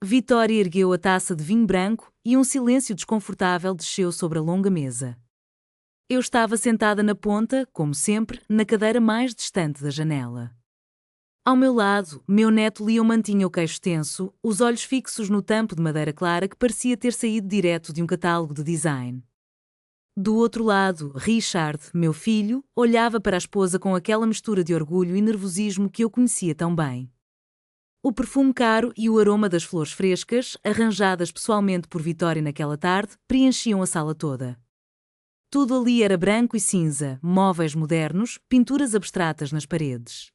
Vitória ergueu a taça de vinho branco e um silêncio desconfortável desceu sobre a longa mesa. Eu estava sentada na ponta, como sempre, na cadeira mais distante da janela. Ao meu lado, meu neto Leon mantinha o queixo tenso, os olhos fixos no tampo de madeira clara que parecia ter saído direto de um catálogo de design. Do outro lado, Richard, meu filho, olhava para a esposa com aquela mistura de orgulho e nervosismo que eu conhecia tão bem. O perfume caro e o aroma das flores frescas, arranjadas pessoalmente por Vitória naquela tarde, preenchiam a sala toda. Tudo ali era branco e cinza, móveis modernos, pinturas abstratas nas paredes.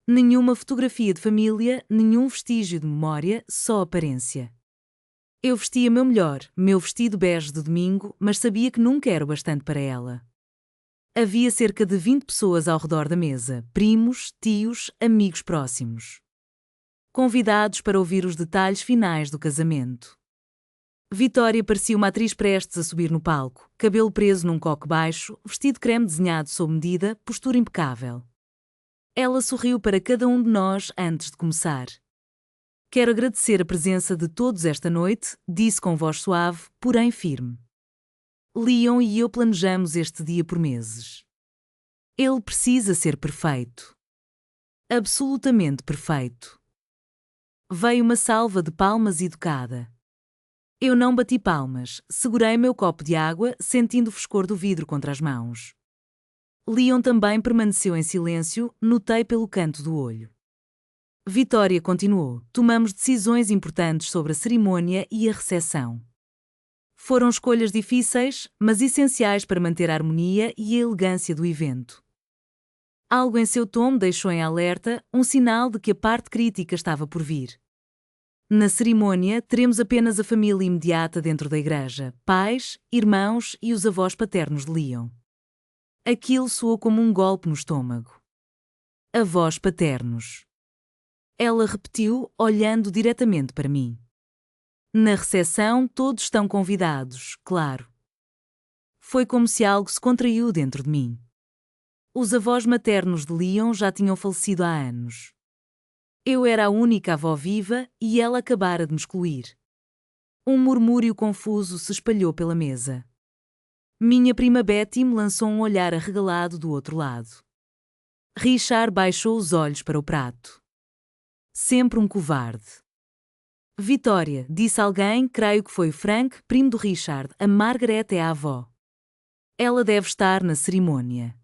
Nenhuma fotografia de família, nenhum vestígio de memória, só aparência. Eu vestia meu melhor, meu vestido bege de domingo, mas sabia que nunca era o bastante para ela. Havia cerca de 20 pessoas ao redor da mesa, primos, tios, amigos próximos. Convidados para ouvir os detalhes finais do casamento. Vitória parecia uma atriz prestes a subir no palco, cabelo preso num coque baixo, vestido creme desenhado sob medida, postura impecável. Ela sorriu para cada um de nós antes de começar. Quero agradecer a presença de todos esta noite, disse com voz suave, porém firme. Leon e eu planejamos este dia por meses. Ele precisa ser perfeito. Absolutamente perfeito. Veio uma salva de palmas educada. Eu não bati palmas, segurei meu copo de água, sentindo o frescor do vidro contra as mãos. Leon também permaneceu em silêncio, notei pelo canto do olho. Vitória continuou. Tomamos decisões importantes sobre a cerimônia e a recepção. Foram escolhas difíceis, mas essenciais para manter a harmonia e a elegância do evento. Algo em seu tom me deixou em alerta, um sinal de que a parte crítica estava por vir. Na cerimônia, teremos apenas a família imediata dentro da igreja, pais, irmãos e os avós paternos de Leon. Aquilo soou como um golpe no estômago. Avós paternos. Ela repetiu, olhando diretamente para mim. Na recepção, todos estão convidados, claro. Foi como se algo se contraiu dentro de mim. Os avós maternos de Leon já tinham falecido há anos. Eu era a única avó viva e ela acabara de me excluir. Um murmúrio confuso se espalhou pela mesa. Minha prima Betty me lançou um olhar arregalado do outro lado. Richard baixou os olhos para o prato. Sempre um covarde. Vitória, disse alguém, creio que foi o Frank, primo do Richard, a Margaret é a avó. Ela deve estar na cerimônia.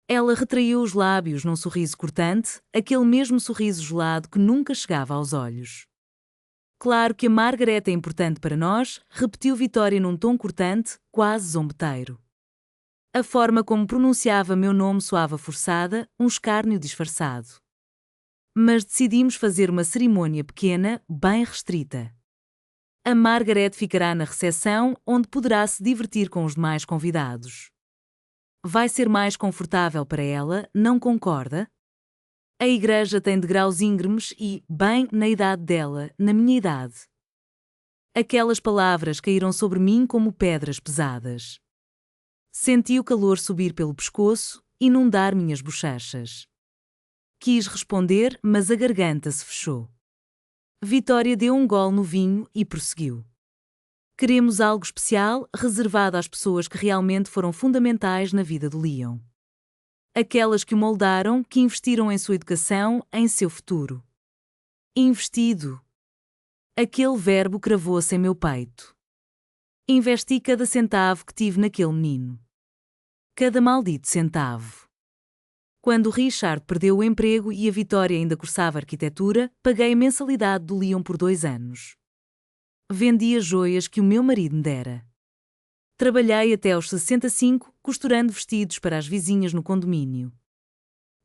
Ela retraiu os lábios num sorriso cortante, aquele mesmo sorriso gelado que nunca chegava aos olhos. Claro que a Margaret é importante para nós, repetiu Vitória num tom cortante, quase zombeteiro. A forma como pronunciava meu nome soava forçada, um escárnio disfarçado. Mas decidimos fazer uma cerimônia pequena, bem restrita. A Margaret ficará na recepção, onde poderá se divertir com os demais convidados. Vai ser mais confortável para ela, não concorda? A igreja tem degraus íngremes e, bem na idade dela, na minha idade. Aquelas palavras caíram sobre mim como pedras pesadas. Senti o calor subir pelo pescoço, inundar minhas bochechas. Quis responder, mas a garganta se fechou. Vitória deu um gole no vinho e prosseguiu. Queremos algo especial, reservado às pessoas que realmente foram fundamentais na vida de Leon. Aquelas que o moldaram, que investiram em sua educação, em seu futuro. Investido. Aquele verbo cravou-se em meu peito. Investi cada centavo que tive naquele menino. Cada maldito centavo. Quando Richard perdeu o emprego e a Vitória ainda cursava arquitetura, paguei a mensalidade do Leon por 2 anos. Vendi as joias que o meu marido me dera. Trabalhei até aos 65, costurando vestidos para as vizinhas no condomínio.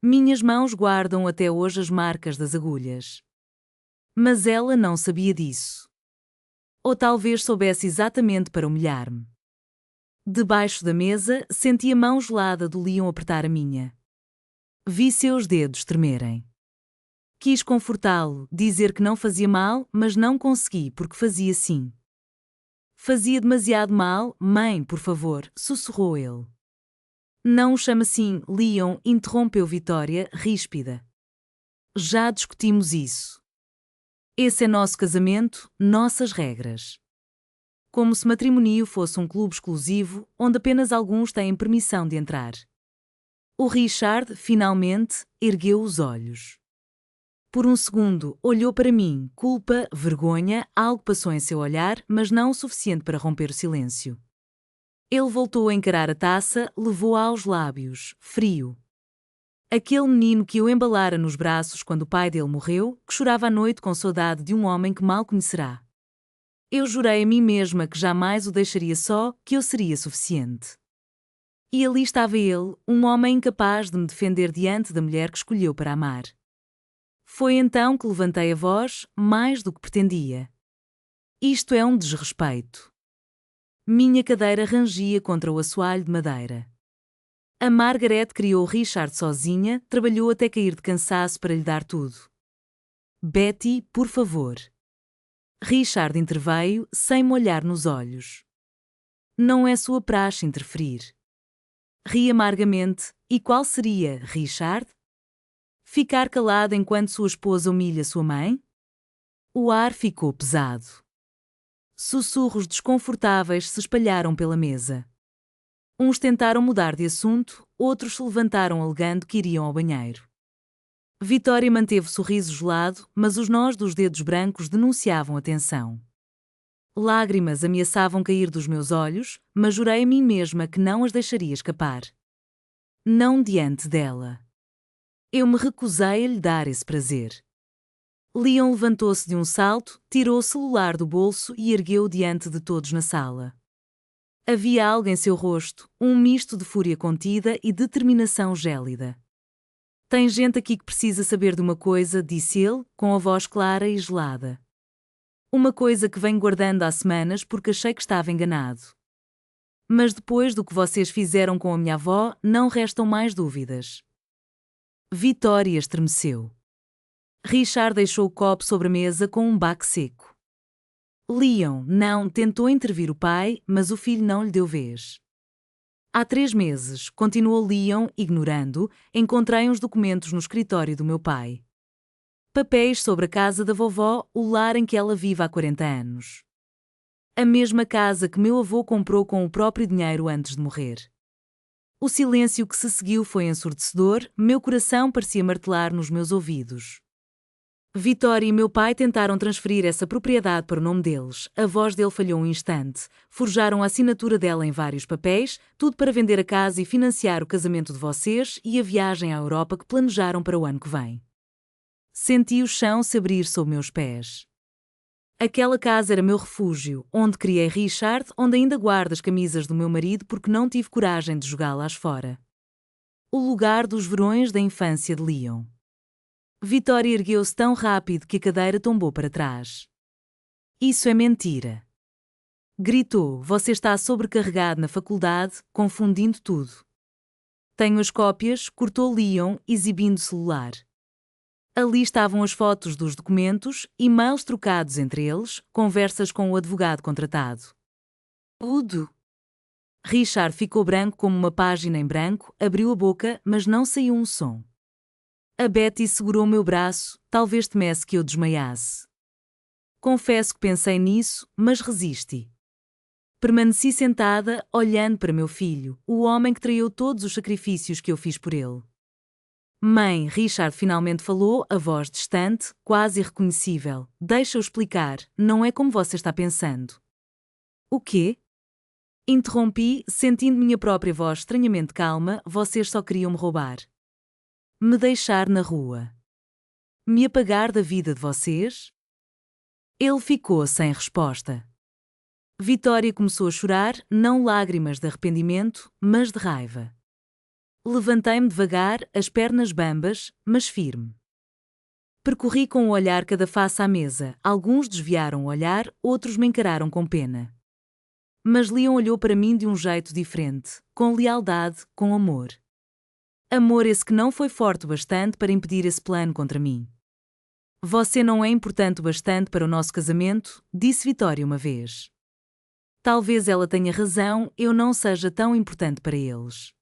Minhas mãos guardam até hoje as marcas das agulhas. Mas ela não sabia disso. Ou talvez soubesse exatamente para humilhar-me. Debaixo da mesa, senti a mão gelada do Leon apertar a minha. Vi seus dedos tremerem. Quis confortá-lo, dizer que não fazia mal, mas não consegui porque fazia sim. Fazia demasiado mal, mãe, por favor, sussurrou ele. Não o chame assim, Leon, interrompeu Vitória, ríspida. Já discutimos isso. Esse é nosso casamento, nossas regras. Como se matrimônio fosse um clube exclusivo, onde apenas alguns têm permissão de entrar. O Richard, finalmente, ergueu os olhos. Por um segundo, olhou para mim, culpa, vergonha, algo passou em seu olhar, mas não o suficiente para romper o silêncio. Ele voltou a encarar a taça, levou-a aos lábios, frio. Aquele menino que o embalara nos braços quando o pai dele morreu, que chorava à noite com saudade de um homem que mal conhecerá. Eu jurei a mim mesma que jamais o deixaria só, que eu seria suficiente. E ali estava ele, um homem incapaz de me defender diante da mulher que escolheu para amar. Foi então que levantei a voz, mais do que pretendia. Isto é um desrespeito. Minha cadeira rangia contra o assoalho de madeira. A Margaret criou Richard sozinha, trabalhou até cair de cansaço para lhe dar tudo. Betty, por favor. Richard interveio, sem me olhar nos olhos. Não é sua praxe interferir. Ri amargamente. E qual seria, Richard? Ficar calado enquanto sua esposa humilha sua mãe? O ar ficou pesado. Sussurros desconfortáveis se espalharam pela mesa. Uns tentaram mudar de assunto, outros se levantaram alegando que iriam ao banheiro. Vitória manteve o sorriso gelado, mas os nós dos dedos brancos denunciavam a tensão. Lágrimas ameaçavam cair dos meus olhos, mas jurei a mim mesma que não as deixaria escapar. Não diante dela. Eu me recusei a lhe dar esse prazer. Leon levantou-se de um salto, tirou o celular do bolso e ergueu-o diante de todos na sala. Havia algo em seu rosto, um misto de fúria contida e determinação gélida. Tem gente aqui que precisa saber de uma coisa, disse ele, com a voz clara e gelada. Uma coisa que venho guardando há semanas porque achei que estava enganado. Mas depois do que vocês fizeram com a minha avó, não restam mais dúvidas. Vitória estremeceu. Richard deixou o copo sobre a mesa com um baque seco. Leon, não, tentou intervir o pai, mas o filho não lhe deu vez. Há 3 meses, continuou Leon, ignorando, encontrei uns documentos no escritório do meu pai. Papéis sobre a casa da vovó, o lar em que ela vive há 40 anos. A mesma casa que meu avô comprou com o próprio dinheiro antes de morrer. O silêncio que se seguiu foi ensurdecedor, meu coração parecia martelar nos meus ouvidos. Vitória e meu pai tentaram transferir essa propriedade para o nome deles. A voz dele falhou um instante. Forjaram a assinatura dela em vários papéis, tudo para vender a casa e financiar o casamento de vocês e a viagem à Europa que planejaram para o ano que vem. Senti o chão se abrir sob meus pés. Aquela casa era meu refúgio, onde criei Richard, onde ainda guardo as camisas do meu marido porque não tive coragem de jogá-las fora. O lugar dos verões da infância de Leon. Vitória ergueu-se tão rápido que a cadeira tombou para trás. Isso é mentira. Gritou, você está sobrecarregado na faculdade, confundindo tudo. Tenho as cópias, cortou Leon, exibindo o celular. Ali estavam as fotos dos documentos, e-mails trocados entre eles, conversas com o advogado contratado. Tudo. Richard ficou branco como uma página em branco, abriu a boca, mas não saiu um som. A Betty segurou meu braço, talvez temesse que eu desmaiasse. Confesso que pensei nisso, mas resisti. Permaneci sentada, olhando para meu filho, o homem que traiu todos os sacrifícios que eu fiz por ele. Mãe, Richard finalmente falou, a voz distante, quase irreconhecível. Deixa-o explicar, não é como você está pensando. O quê? Interrompi, sentindo minha própria voz estranhamente calma, vocês só queriam me roubar. Me deixar na rua. Me apagar da vida de vocês? Ele ficou sem resposta. Vitória começou a chorar, não lágrimas de arrependimento, mas de raiva. Levantei-me devagar, as pernas bambas, mas firme. Percorri com o olhar cada face à mesa, alguns desviaram o olhar, outros me encararam com pena. Mas Leon olhou para mim de um jeito diferente, com lealdade, com amor. Amor esse que não foi forte o bastante para impedir esse plano contra mim. Você não é importante o bastante para o nosso casamento, disse Vitória uma vez. Talvez ela tenha razão, eu não seja tão importante para eles.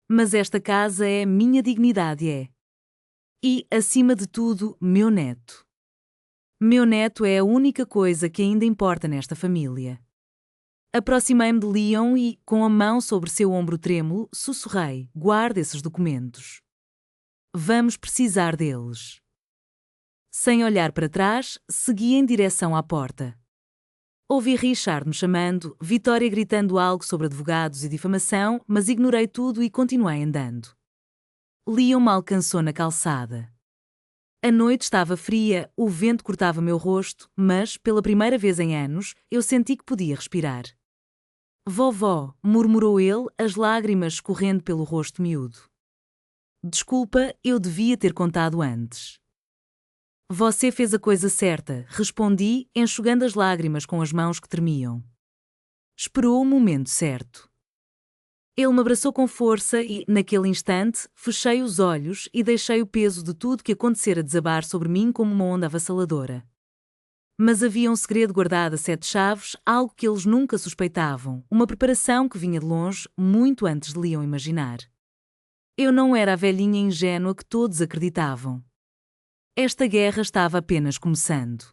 Mas esta casa é minha dignidade, é. E, acima de tudo, meu neto. Meu neto é a única coisa que ainda importa nesta família. Aproximei-me de Leon e, com a mão sobre seu ombro trêmulo, sussurrei: guarda esses documentos. Vamos precisar deles. Sem olhar para trás, segui em direção à porta. Ouvi Richard me chamando, Vitória gritando algo sobre advogados e difamação, mas ignorei tudo e continuei andando. Leon me alcançou na calçada. A noite estava fria, o vento cortava meu rosto, mas, pela primeira vez em anos, eu senti que podia respirar. Vovó, murmurou ele, as lágrimas escorrendo pelo rosto miúdo. Desculpa, eu devia ter contado antes. Você fez a coisa certa, respondi, enxugando as lágrimas com as mãos que tremiam. Esperou o momento certo. Ele me abraçou com força e, naquele instante, fechei os olhos e deixei o peso de tudo que acontecera desabar sobre mim como uma onda avassaladora. Mas havia um segredo guardado a 7 chaves, algo que eles nunca suspeitavam, uma preparação que vinha de longe, muito antes de Leon imaginar. Eu não era a velhinha ingênua que todos acreditavam. Esta guerra estava apenas começando.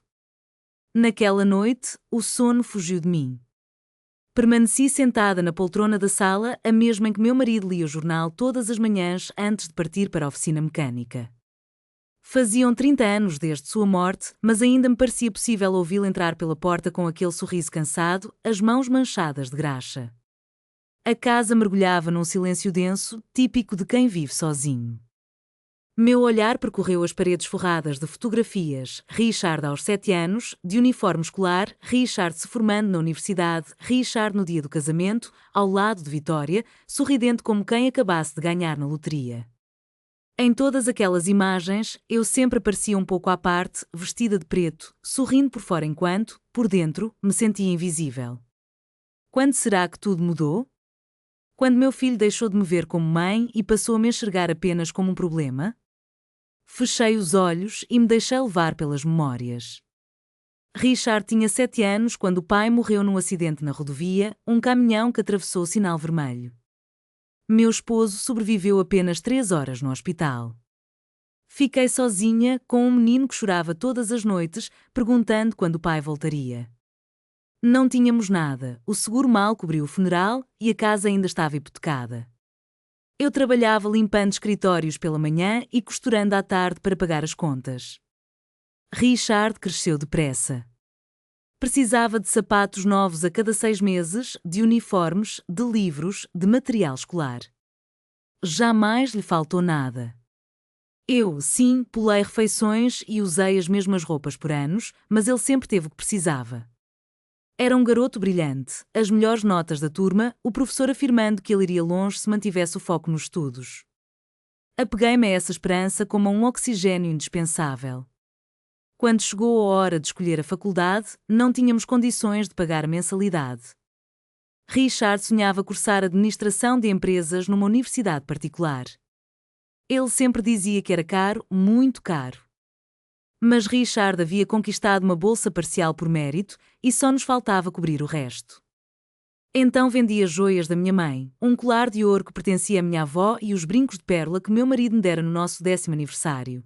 Naquela noite, o sono fugiu de mim. Permaneci sentada na poltrona da sala, a mesma em que meu marido lia o jornal todas as manhãs antes de partir para a oficina mecânica. Faziam 30 anos desde sua morte, mas ainda me parecia possível ouvi-lo entrar pela porta com aquele sorriso cansado, as mãos manchadas de graxa. A casa mergulhava num silêncio denso, típico de quem vive sozinho. Meu olhar percorreu as paredes forradas de fotografias, Richard aos 7 anos, de uniforme escolar, Richard se formando na universidade, Richard no dia do casamento, ao lado de Vitória, sorridente como quem acabasse de ganhar na loteria. Em todas aquelas imagens, eu sempre parecia um pouco à parte, vestida de preto, sorrindo por fora enquanto, por dentro, me sentia invisível. Quando será que tudo mudou? Quando meu filho deixou de me ver como mãe e passou a me enxergar apenas como um problema? Fechei os olhos e me deixei levar pelas memórias. Richard tinha 7 anos quando o pai morreu num acidente na rodovia, um caminhão que atravessou o sinal vermelho. Meu esposo sobreviveu apenas 3 horas no hospital. Fiquei sozinha com um menino que chorava todas as noites, perguntando quando o pai voltaria. Não tínhamos nada, o seguro mal cobriu o funeral e a casa ainda estava hipotecada. Eu trabalhava limpando escritórios pela manhã e costurando à tarde para pagar as contas. Richard cresceu depressa. Precisava de sapatos novos a cada 6 meses, de uniformes, de livros, de material escolar. Jamais lhe faltou nada. Eu, sim, pulei refeições e usei as mesmas roupas por anos, mas ele sempre teve o que precisava. Era um garoto brilhante, as melhores notas da turma, o professor afirmando que ele iria longe se mantivesse o foco nos estudos. Apeguei-me a essa esperança como a um oxigênio indispensável. Quando chegou a hora de escolher a faculdade, não tínhamos condições de pagar a mensalidade. Richard sonhava cursar administração de empresas numa universidade particular. Ele sempre dizia que era caro, muito caro. Mas Richard havia conquistado uma bolsa parcial por mérito e só nos faltava cobrir o resto. Então vendi as joias da minha mãe, um colar de ouro que pertencia à minha avó e os brincos de pérola que meu marido me dera no nosso 10º aniversário.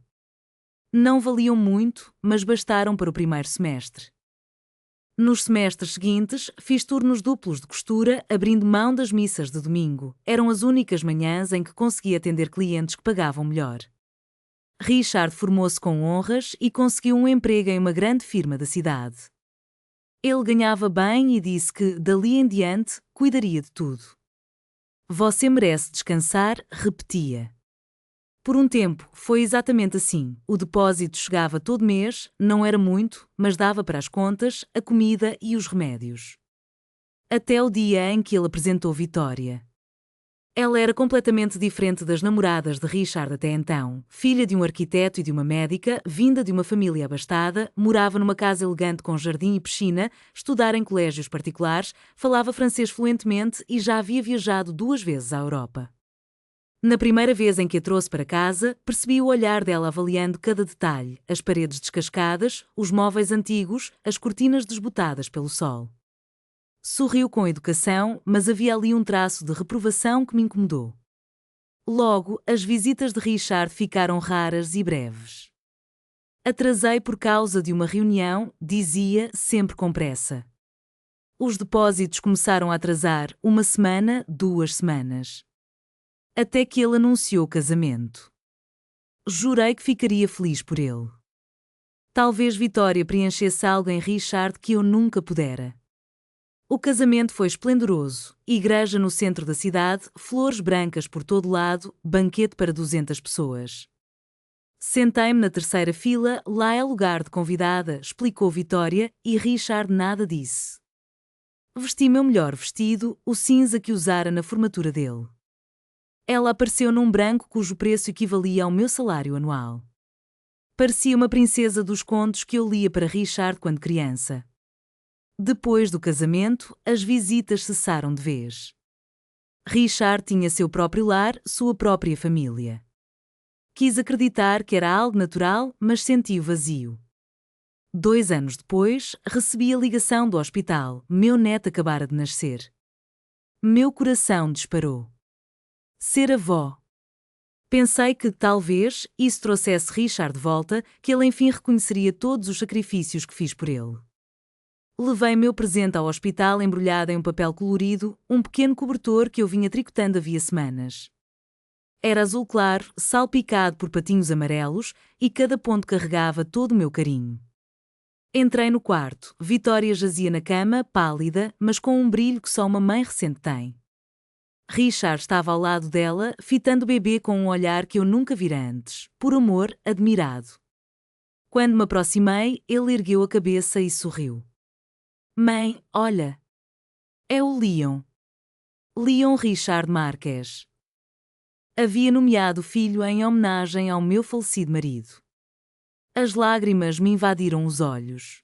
Não valiam muito, mas bastaram para o primeiro semestre. Nos semestres seguintes, fiz turnos duplos de costura, abrindo mão das missas de domingo. Eram as únicas manhãs em que consegui atender clientes que pagavam melhor. Richard formou-se com honras e conseguiu um emprego em uma grande firma da cidade. Ele ganhava bem e disse que, dali em diante, cuidaria de tudo. Você merece descansar, repetia. Por um tempo, foi exatamente assim. O depósito chegava todo mês, não era muito, mas dava para as contas, a comida e os remédios. Até o dia em que ele apresentou Vitória. Ela era completamente diferente das namoradas de Richard até então. Filha de um arquiteto e de uma médica, vinda de uma família abastada, morava numa casa elegante com jardim e piscina, estudara em colégios particulares, falava francês fluentemente e já havia viajado 2 vezes à Europa. Na primeira vez em que a trouxe para casa, percebi o olhar dela avaliando cada detalhe, as paredes descascadas, os móveis antigos, as cortinas desbotadas pelo sol. Sorriu com educação, mas havia ali um traço de reprovação que me incomodou. Logo, as visitas de Richard ficaram raras e breves. Atrasei por causa de uma reunião, dizia, sempre com pressa. Os depósitos começaram a atrasar 1 semana, 2 semanas. Até que ele anunciou o casamento. Jurei que ficaria feliz por ele. Talvez Vitória preenchesse algo em Richard que eu nunca pudera. O casamento foi esplendoroso, igreja no centro da cidade, flores brancas por todo lado, banquete para 200 pessoas. Sentei-me na terceira fila, lá é lugar de convidada, explicou Vitória, e Richard nada disse. Vesti meu melhor vestido, o cinza que usara na formatura dele. Ela apareceu num branco cujo preço equivalia ao meu salário anual. Parecia uma princesa dos contos que eu lia para Richard quando criança. Depois do casamento, as visitas cessaram de vez. Richard tinha seu próprio lar, sua própria família. Quis acreditar que era algo natural, mas senti-o vazio. 2 anos depois, recebi a ligação do hospital. Meu neto acabara de nascer. Meu coração disparou. Ser avó. Pensei que, talvez, isso trouxesse Richard de volta, que ele enfim reconheceria todos os sacrifícios que fiz por ele. Levei meu presente ao hospital embrulhado em um papel colorido, um pequeno cobertor que eu vinha tricotando havia semanas. Era azul claro, salpicado por patinhos amarelos, e cada ponto carregava todo o meu carinho. Entrei no quarto. Vitória jazia na cama, pálida, mas com um brilho que só uma mãe recente tem. Richard estava ao lado dela, fitando o bebê com um olhar que eu nunca vira antes, por amor, admirado. Quando me aproximei, ele ergueu a cabeça e sorriu. Mãe, olha. É o Leon. Leon Richard Marques. Havia nomeado o filho em homenagem ao meu falecido marido. As lágrimas me invadiram os olhos.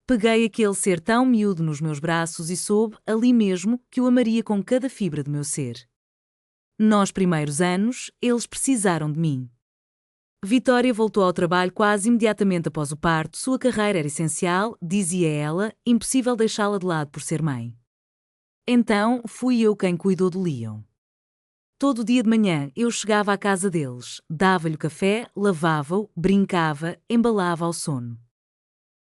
Peguei aquele ser tão miúdo nos meus braços e soube, ali mesmo, que o amaria com cada fibra do meu ser. Nos primeiros anos, eles precisaram de mim. Vitória voltou ao trabalho quase imediatamente após o parto. Sua carreira era essencial, dizia ela, impossível deixá-la de lado por ser mãe. Então, fui eu quem cuidou do Leon. Todo dia de manhã eu chegava à casa deles, dava-lhe o café, lavava-o, brincava, embalava ao sono.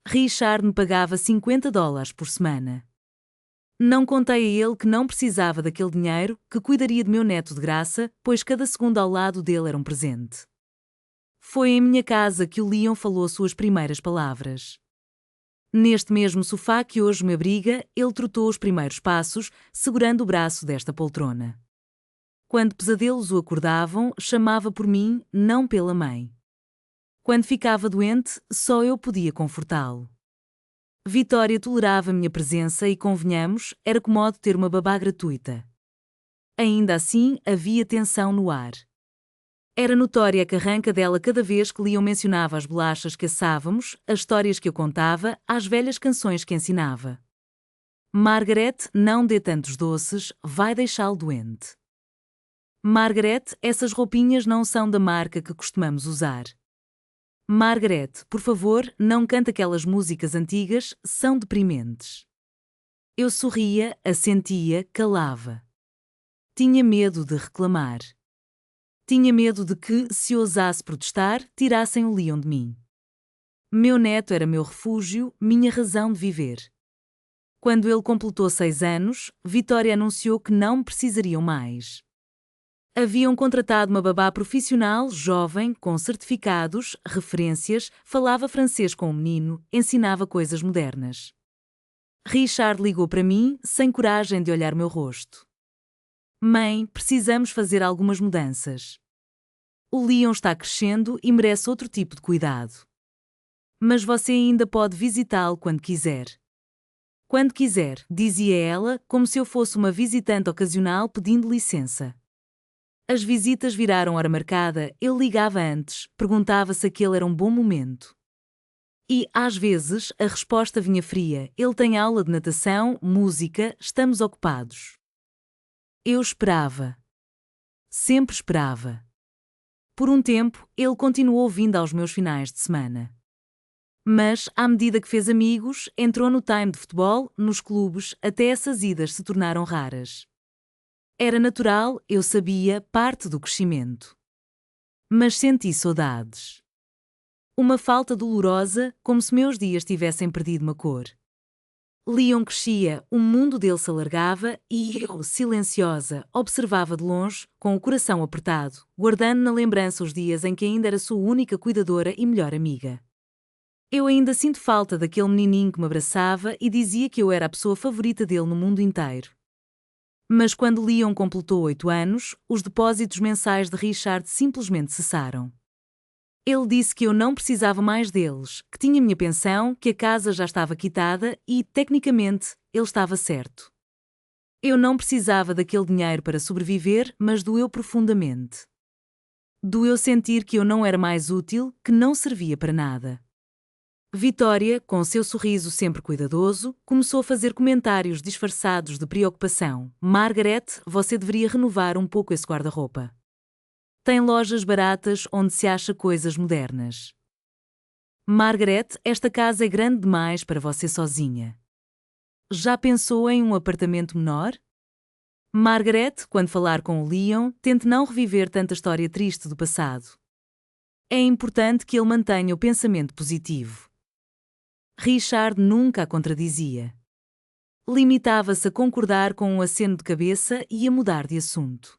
Richard me pagava $50 por semana. Não contei a ele que não precisava daquele dinheiro, que cuidaria de meu neto de graça, pois cada segundo ao lado dele era um presente. Foi em minha casa que o Leon falou suas primeiras palavras. Neste mesmo sofá que hoje me abriga, ele trotou os primeiros passos, segurando o braço desta poltrona. Quando pesadelos o acordavam, chamava por mim, não pela mãe. Quando ficava doente, só eu podia confortá-lo. Vitória tolerava a minha presença e, convenhamos, era cómodo ter uma babá gratuita. Ainda assim, havia tensão no ar. Era notória a carranca dela cada vez que Leon mencionava as bolachas que assávamos, as histórias que eu contava, as velhas canções que ensinava. Margaret, não dê tantos doces, vai deixá-lo doente. Margaret, essas roupinhas não são da marca que costumamos usar. Margaret, por favor, não cante aquelas músicas antigas, são deprimentes. Eu sorria, assentia, calava. Tinha medo de reclamar. Tinha medo de que, se ousasse protestar, tirassem o Leon de mim. Meu neto era meu refúgio, minha razão de viver. Quando ele completou 6 anos, Vitória anunciou que não me precisariam mais. Haviam contratado uma babá profissional, jovem, com certificados, referências, falava francês com o menino, ensinava coisas modernas. Richard ligou para mim, sem coragem de olhar meu rosto. Mãe, precisamos fazer algumas mudanças. O Leon está crescendo e merece outro tipo de cuidado. Mas você ainda pode visitá-lo quando quiser. Quando quiser, dizia ela, como se eu fosse uma visitante ocasional pedindo licença. As visitas viraram hora marcada, ele ligava antes, perguntava se aquele era um bom momento. E, às vezes, a resposta vinha fria, ele tem aula de natação, música, estamos ocupados. Eu esperava. Sempre esperava. Por um tempo, ele continuou vindo aos meus finais de semana. Mas, à medida que fez amigos, entrou no time de futebol, nos clubes, até essas idas se tornaram raras. Era natural, eu sabia, parte do crescimento. Mas senti saudades. Uma falta dolorosa, como se meus dias tivessem perdido uma cor. Leon crescia, o mundo dele se alargava e eu, silenciosa, observava de longe, com o coração apertado, guardando na lembrança os dias em que ainda era sua única cuidadora e melhor amiga. Eu ainda sinto falta daquele menininho que me abraçava e dizia que eu era a pessoa favorita dele no mundo inteiro. Mas quando Leon completou 8 anos, os depósitos mensais de Richard simplesmente cessaram. Ele disse que eu não precisava mais deles, que tinha minha pensão, que a casa já estava quitada e, tecnicamente, ele estava certo. Eu não precisava daquele dinheiro para sobreviver, mas doeu profundamente. Doeu sentir que eu não era mais útil, que não servia para nada. Vitória, com seu sorriso sempre cuidadoso, começou a fazer comentários disfarçados de preocupação. Margaret, você deveria renovar um pouco esse guarda-roupa. Tem lojas baratas onde se acha coisas modernas. Margaret, esta casa é grande demais para você sozinha. Já pensou em um apartamento menor? Margaret, quando falar com o Leon, tente não reviver tanta história triste do passado. É importante que ele mantenha o pensamento positivo. Richard nunca a contradizia. Limitava-se a concordar com um aceno de cabeça e a mudar de assunto.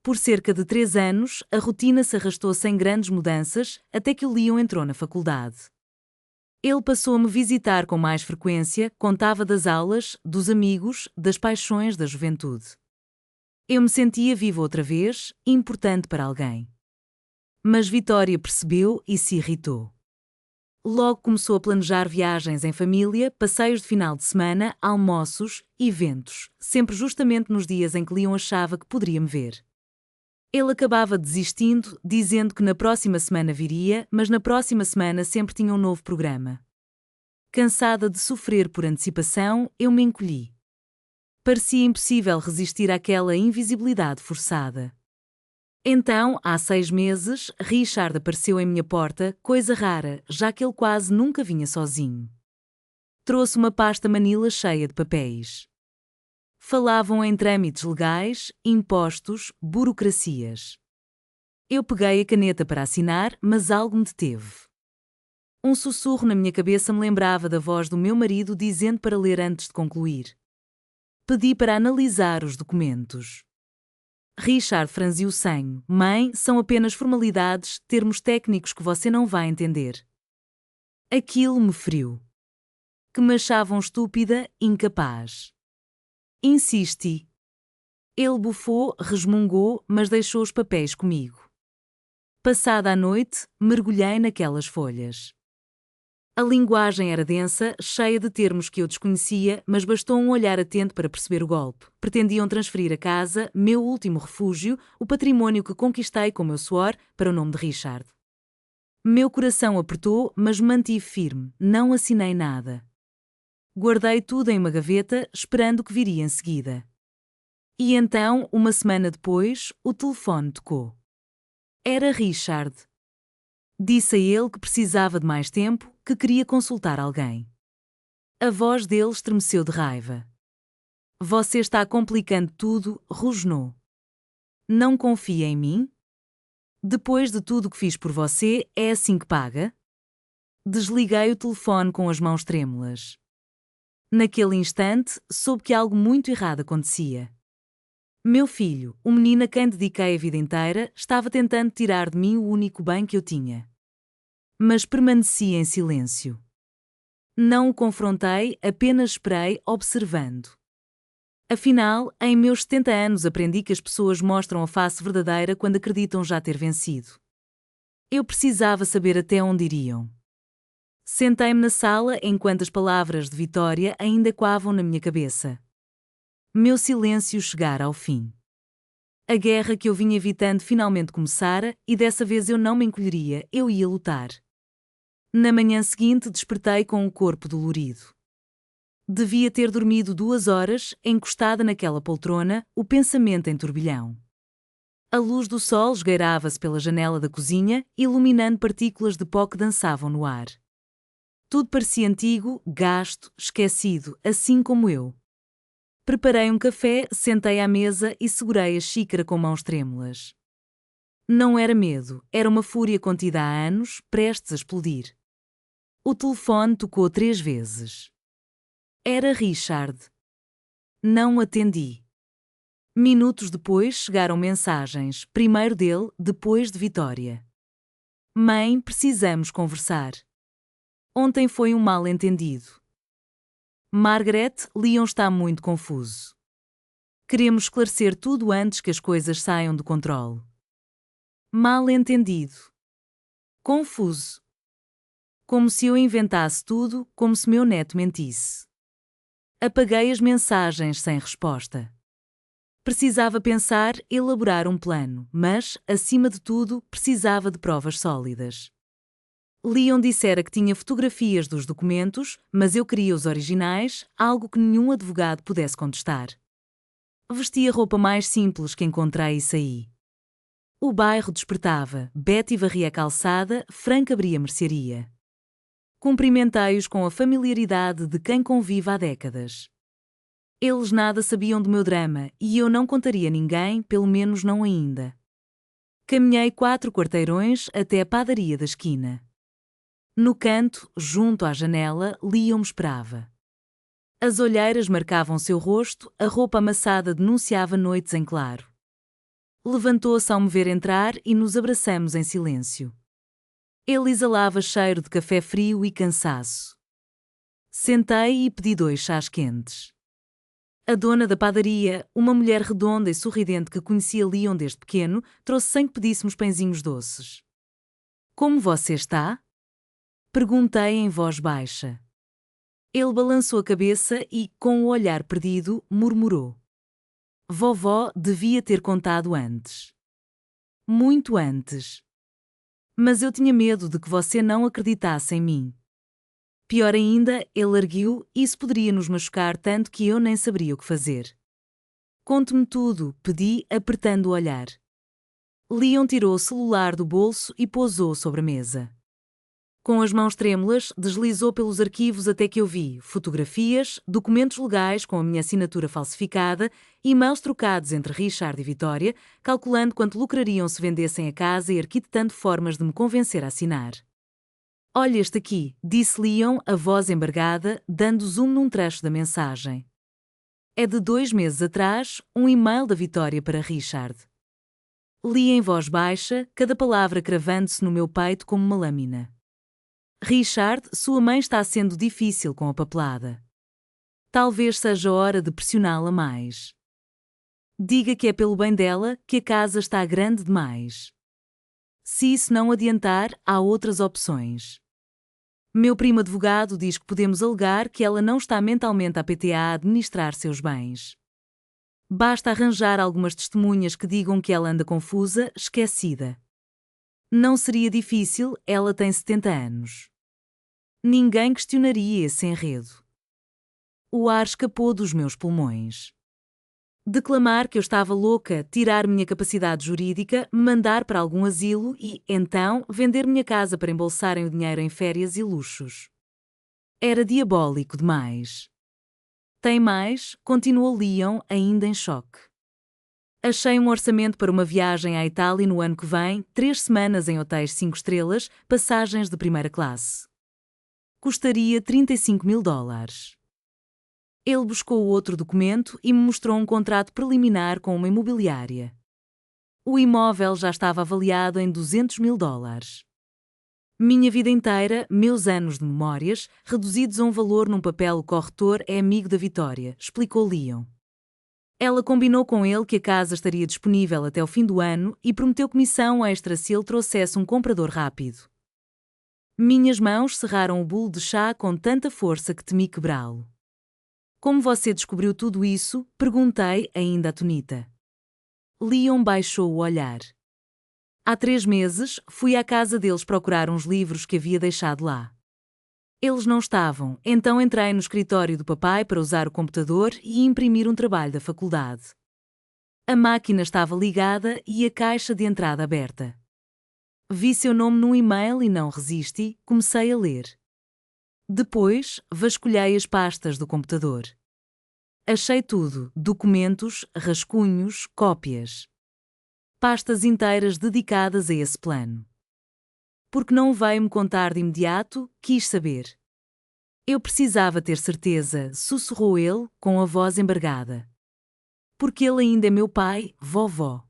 Por cerca de 3 anos, a rotina se arrastou sem grandes mudanças até que o Leon entrou na faculdade. Ele passou a me visitar com mais frequência, contava das aulas, dos amigos, das paixões da juventude. Eu me sentia viva outra vez, importante para alguém. Mas Vitória percebeu e se irritou. Logo começou a planejar viagens em família, passeios de final de semana, almoços, eventos, sempre justamente nos dias em que Leon achava que poderia me ver. Ele acabava desistindo, dizendo que na próxima semana viria, mas na próxima semana sempre tinha um novo programa. Cansada de sofrer por antecipação, eu me encolhi. Parecia impossível resistir àquela invisibilidade forçada. Então, há 6 meses, Richard apareceu em minha porta, coisa rara, já que ele quase nunca vinha sozinho. Trouxe uma pasta manila cheia de papéis. Falavam em trâmites legais, impostos, burocracias. Eu peguei a caneta para assinar, mas algo me deteve. Um sussurro na minha cabeça me lembrava da voz do meu marido dizendo para ler antes de concluir. Pedi para analisar os documentos. Richard franziu o senho. Mãe, são apenas formalidades, termos técnicos que você não vai entender. Aquilo me feriu. Que me achavam estúpida, incapaz. Insisti. Ele bufou, resmungou, mas deixou os papéis comigo. Passada a noite, mergulhei naquelas folhas. A linguagem era densa, cheia de termos que eu desconhecia, mas bastou um olhar atento para perceber o golpe. Pretendiam transferir a casa, meu último refúgio, o patrimônio que conquistei com meu suor, para o nome de Richard. Meu coração apertou, mas me mantive firme, não assinei nada. Guardei tudo em uma gaveta, esperando o que viria em seguida. E então, uma semana depois, o telefone tocou. Era Richard. Disse a ele que precisava de mais tempo, que queria consultar alguém. A voz dele estremeceu de raiva. Você está complicando tudo, rosnou. Não confia em mim? Depois de tudo o que fiz por você, é assim que paga? Desliguei o telefone com as mãos trêmulas. Naquele instante, soube que algo muito errado acontecia. Meu filho, o menino a quem dediquei a vida inteira, estava tentando tirar de mim o único bem que eu tinha. Mas permaneci em silêncio. Não o confrontei, apenas esperei, observando. Afinal, em meus 70 anos aprendi que as pessoas mostram a face verdadeira quando acreditam já ter vencido. Eu precisava saber até onde iriam. Sentei-me na sala enquanto as palavras de Vitória ainda ecoavam na minha cabeça. Meu silêncio chegara ao fim. A guerra que eu vinha evitando finalmente começara, e dessa vez eu não me encolheria, eu ia lutar. Na manhã seguinte despertei com o corpo dolorido. Devia ter dormido 2 horas, encostada naquela poltrona, o pensamento em turbilhão. A luz do sol esgueirava-se pela janela da cozinha, iluminando partículas de pó que dançavam no ar. Tudo parecia antigo, gasto, esquecido, assim como eu. Preparei um café, sentei à mesa e segurei a xícara com mãos trêmulas. Não era medo, era uma fúria contida há anos, prestes a explodir. O telefone tocou 3 vezes. Era Richard. Não atendi. Minutos depois chegaram mensagens, primeiro dele, depois de Vitória. Mãe, precisamos conversar. Ontem foi um mal-entendido. Margaret, Leon está muito confuso. Queremos esclarecer tudo antes que as coisas saiam de controle. Mal-entendido. Confuso. Como se eu inventasse tudo, como se meu neto mentisse. Apaguei as mensagens sem resposta. Precisava pensar, elaborar um plano, mas, acima de tudo, precisava de provas sólidas. Leon dissera que tinha fotografias dos documentos, mas eu queria os originais, algo que nenhum advogado pudesse contestar. Vesti a roupa mais simples que encontrei e saí. O bairro despertava, Betty varria a calçada, Frank abria a mercearia. Cumprimentei-os com a familiaridade de quem convive há décadas. Eles nada sabiam do meu drama e eu não contaria a ninguém, pelo menos não ainda. Caminhei 4 quarteirões até a padaria da esquina. No canto, junto à janela, Leon me esperava. As olheiras marcavam seu rosto, a roupa amassada denunciava noites em claro. Levantou-se ao me ver entrar e nos abraçamos em silêncio. Ele exalava cheiro de café frio e cansaço. Sentei e pedi 2 chás quentes. A dona da padaria, uma mulher redonda e sorridente que conhecia Leon desde pequeno, trouxe sem que pedíssemos pãezinhos doces. Como você está? Perguntei em voz baixa. Ele balançou a cabeça e, com o olhar perdido, murmurou. Vovó devia ter contado antes. Muito antes. Mas eu tinha medo de que você não acreditasse em mim. Pior ainda, ele arguiu, isso poderia nos machucar tanto que eu nem saberia o que fazer. Conte-me tudo, pedi, apertando o olhar. Leon tirou o celular do bolso e pousou sobre a mesa. Com as mãos trêmulas, deslizou pelos arquivos até que eu vi fotografias, documentos legais com a minha assinatura falsificada, e-mails trocados entre Richard e Vitória, calculando quanto lucrariam se vendessem a casa e arquitetando formas de me convencer a assinar. Olha este aqui, disse Leon, a voz embargada, dando zoom num trecho da mensagem. É de 2 meses atrás, um e-mail da Vitória para Richard. Li em voz baixa, cada palavra cravando-se no meu peito como uma lâmina. Richard, sua mãe está sendo difícil com a papelada. Talvez seja hora de pressioná-la mais. Diga que é pelo bem dela, que a casa está grande demais. Se isso não adiantar, há outras opções. Meu primo advogado diz que podemos alegar que ela não está mentalmente apta a administrar seus bens. Basta arranjar algumas testemunhas que digam que ela anda confusa, esquecida. Não seria difícil, ela tem 70 anos. Ninguém questionaria esse enredo. O ar escapou dos meus pulmões. Declamar que eu estava louca, tirar minha capacidade jurídica, me mandar para algum asilo e, então, vender minha casa para embolsarem o dinheiro em férias e luxos. Era diabólico demais. Tem mais? Continuou Leon, ainda em choque. Achei um orçamento para uma viagem à Itália no ano que vem, 3 semanas em hotéis 5 estrelas, passagens de primeira classe. Custaria $35.000. Ele buscou outro documento e me mostrou um contrato preliminar com uma imobiliária. O imóvel já estava avaliado em $200.000. Minha vida inteira, meus anos de memórias, reduzidos a um valor num papel. O corretor é amigo da Vitória, explicou Leon. Ela combinou com ele que a casa estaria disponível até o fim do ano e prometeu comissão extra se ele trouxesse um comprador rápido. Minhas mãos cerraram o bolo de chá com tanta força que temi quebrá-lo. Como você descobriu tudo isso? Perguntei, ainda atonita. Leon baixou o olhar. Há 3 meses, fui à casa deles procurar uns livros que havia deixado lá. Eles não estavam, então entrei no escritório do papai para usar o computador e imprimir um trabalho da faculdade. A máquina estava ligada e a caixa de entrada aberta. Vi seu nome num e-mail e não resisti, comecei a ler. Depois, vasculhei as pastas do computador. Achei tudo, documentos, rascunhos, cópias. Pastas inteiras dedicadas a esse plano. Porque não veio-me contar de imediato, quis saber. Eu precisava ter certeza, sussurrou ele, com a voz embargada. Porque ele ainda é meu pai, vovó.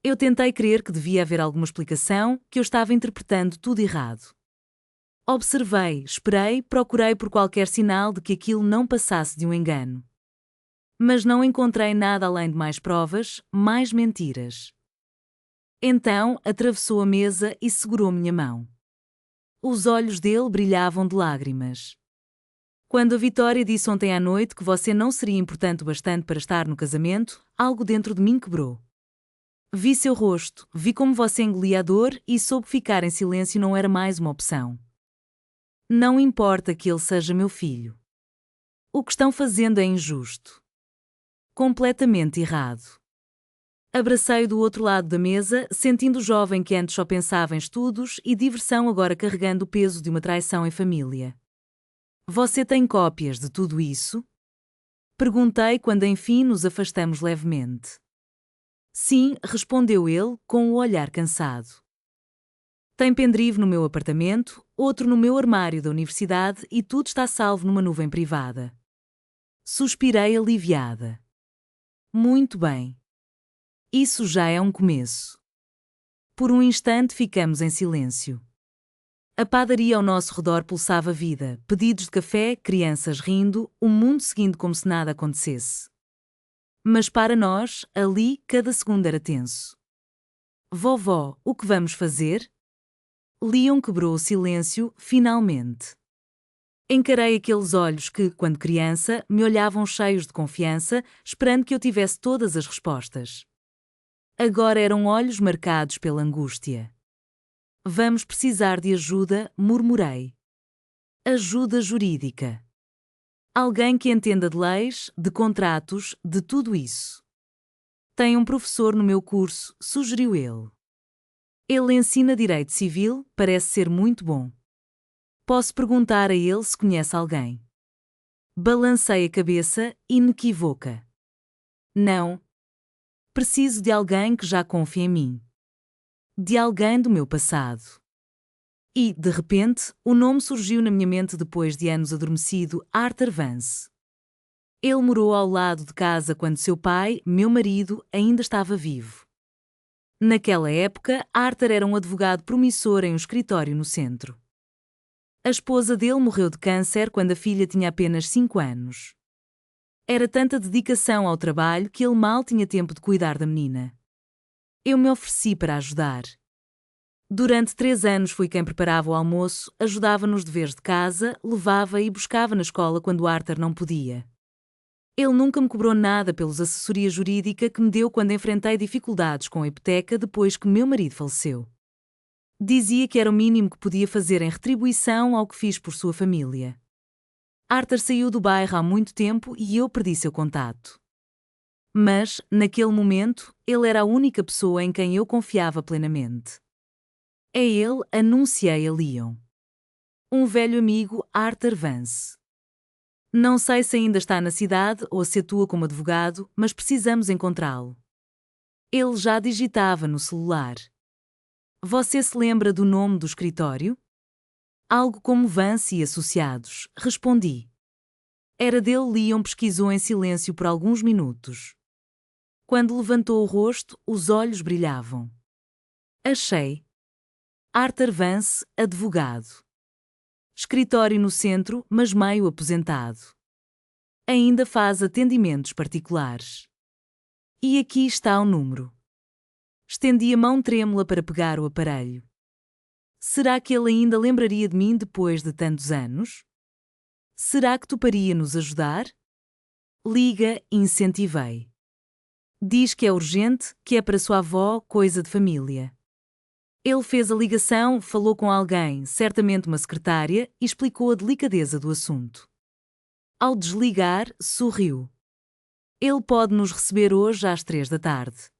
Eu tentei crer que devia haver alguma explicação, que eu estava interpretando tudo errado. Observei, esperei, procurei por qualquer sinal de que aquilo não passasse de um engano. Mas não encontrei nada além de mais provas, mais mentiras. Então, atravessou a mesa e segurou minha mão. Os olhos dele brilhavam de lágrimas. Quando a Vitória disse ontem à noite que você não seria importante o bastante para estar no casamento, algo dentro de mim quebrou. Vi seu rosto, vi como você engolia a dor e soube que ficar em silêncio não era mais uma opção. Não importa que ele seja meu filho. O que estão fazendo é injusto. Completamente errado. Abracei-o do outro lado da mesa, sentindo o jovem que antes só pensava em estudos e diversão agora carregando o peso de uma traição em família. Você tem cópias de tudo isso? Perguntei quando enfim nos afastamos levemente. Sim, respondeu ele, com o olhar cansado. Tem pendrive no meu apartamento, outro no meu armário da universidade e tudo está salvo numa nuvem privada. Suspirei aliviada. Muito bem. Isso já é um começo. Por um instante ficamos em silêncio. A padaria ao nosso redor pulsava vida, pedidos de café, crianças rindo, o mundo seguindo como se nada acontecesse. Mas para nós, ali, cada segundo era tenso. Vovó, o que vamos fazer? Leon quebrou o silêncio, finalmente. Encarei aqueles olhos que, quando criança, me olhavam cheios de confiança, esperando que eu tivesse todas as respostas. Agora eram olhos marcados pela angústia. Vamos precisar de ajuda, murmurei. Ajuda jurídica. Alguém que entenda de leis, de contratos, de tudo isso. Tem um professor no meu curso, sugeriu ele. Ele ensina direito civil, parece ser muito bom. Posso perguntar a ele se conhece alguém. Balancei a cabeça, inequívoca. Não. Preciso de alguém que já confie em mim. De alguém do meu passado. E, de repente, o nome surgiu na minha mente depois de anos adormecido, Arthur Vance. Ele morou ao lado de casa quando seu pai, meu marido, ainda estava vivo. Naquela época, Arthur era um advogado promissor em um escritório no centro. A esposa dele morreu de câncer quando a filha tinha apenas 5 anos. Era tanta dedicação ao trabalho que ele mal tinha tempo de cuidar da menina. Eu me ofereci para ajudar. Durante 3 anos fui quem preparava o almoço, ajudava nos deveres de casa, levava e buscava na escola quando Arthur não podia. Ele nunca me cobrou nada pelos assessoria jurídica que me deu quando enfrentei dificuldades com a hipoteca depois que meu marido faleceu. Dizia que era o mínimo que podia fazer em retribuição ao que fiz por sua família. Arthur saiu do bairro há muito tempo e eu perdi seu contato. Mas, naquele momento, ele era a única pessoa em quem eu confiava plenamente. É ele, anunciei a Leon. Um velho amigo, Arthur Vance. Não sei se ainda está na cidade ou se atua como advogado, mas precisamos encontrá-lo. Ele já digitava no celular. Você se lembra do nome do escritório? Algo como Vance e Associados, respondi. Era dele. Leon pesquisou em silêncio por alguns minutos. Quando levantou o rosto, os olhos brilhavam. Achei. Arthur Vance, advogado. Escritório no centro, mas meio aposentado. Ainda faz atendimentos particulares. E aqui está o número. Estendi a mão trêmula para pegar o aparelho. Será que ele ainda lembraria de mim depois de tantos anos? Será que toparia nos ajudar? Liga, incentivei. Diz que é urgente, que é para sua avó, coisa de família. Ele fez a ligação, falou com alguém, certamente uma secretária, e explicou a delicadeza do assunto. Ao desligar, sorriu. Ele pode nos receber hoje às 3 da tarde.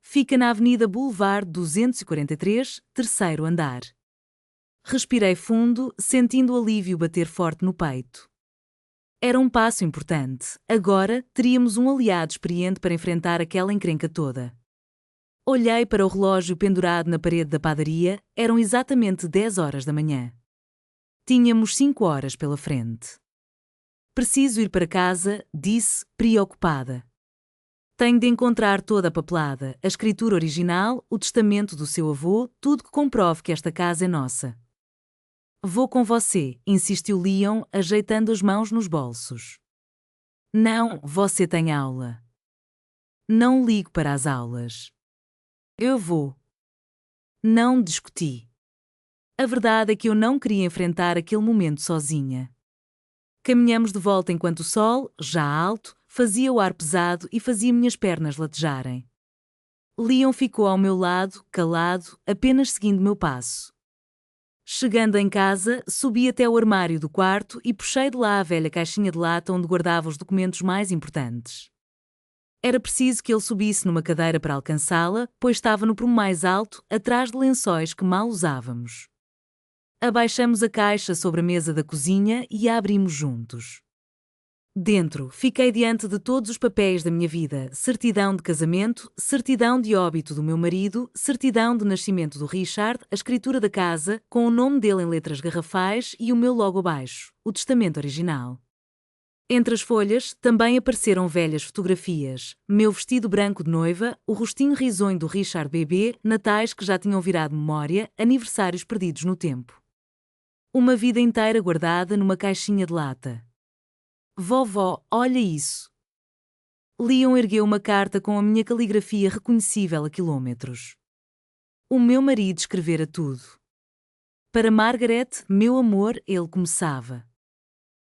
Fica na Avenida Boulevard 243, terceiro andar. Respirei fundo, sentindo o alívio bater forte no peito. Era um passo importante. Agora, teríamos um aliado experiente para enfrentar aquela encrenca toda. Olhei para o relógio pendurado na parede da padaria, eram exatamente 10 horas da manhã. Tínhamos 5 horas pela frente. Preciso ir para casa, disse, preocupada. Tenho de encontrar toda a papelada, a escritura original, o testamento do seu avô, tudo que comprove que esta casa é nossa. Vou com você, insistiu Leon, ajeitando as mãos nos bolsos. Não, você tem aula. Não ligo para as aulas. Eu vou. Não discuti. A verdade é que eu não queria enfrentar aquele momento sozinha. Caminhamos de volta enquanto o sol, já alto, fazia o ar pesado e fazia minhas pernas latejarem. Leon ficou ao meu lado, calado, apenas seguindo meu passo. Chegando em casa, subi até o armário do quarto e puxei de lá a velha caixinha de lata onde guardava os documentos mais importantes. Era preciso que ele subisse numa cadeira para alcançá-la, pois estava no prumo mais alto, atrás de lençóis que mal usávamos. Abaixamos a caixa sobre a mesa da cozinha e a abrimos juntos. Dentro, fiquei diante de todos os papéis da minha vida: certidão de casamento, certidão de óbito do meu marido, certidão de nascimento do Richard, a escritura da casa, com o nome dele em letras garrafais e o meu logo abaixo, o testamento original. Entre as folhas, também apareceram velhas fotografias, meu vestido branco de noiva, o rostinho risonho do Richard bebê, natais que já tinham virado memória, aniversários perdidos no tempo. Uma vida inteira guardada numa caixinha de lata. Vovó, olha isso. Leon ergueu uma carta com a minha caligrafia reconhecível a quilômetros. O meu marido escrevera tudo. Para Margaret, meu amor, ele começava.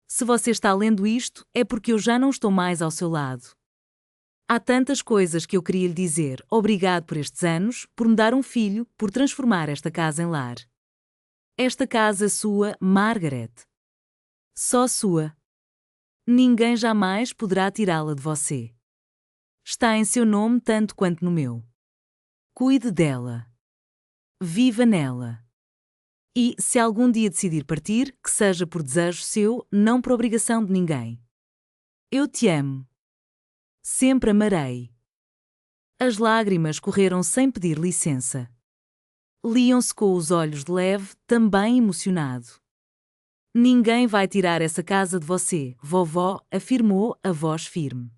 Se você está lendo isto, é porque eu já não estou mais ao seu lado. Há tantas coisas que eu queria lhe dizer. Obrigado por estes anos, por me dar um filho, por transformar esta casa em lar. Esta casa é sua, Margaret. Só sua. Ninguém jamais poderá tirá-la de você. Está em seu nome tanto quanto no meu. Cuide dela. Viva nela. E, se algum dia decidir partir, que seja por desejo seu, não por obrigação de ninguém. Eu te amo. Sempre amarei. As lágrimas correram sem pedir licença. Leon secou os olhos de leve, também emocionado. Ninguém vai tirar essa casa de você, vovó, afirmou a voz firme.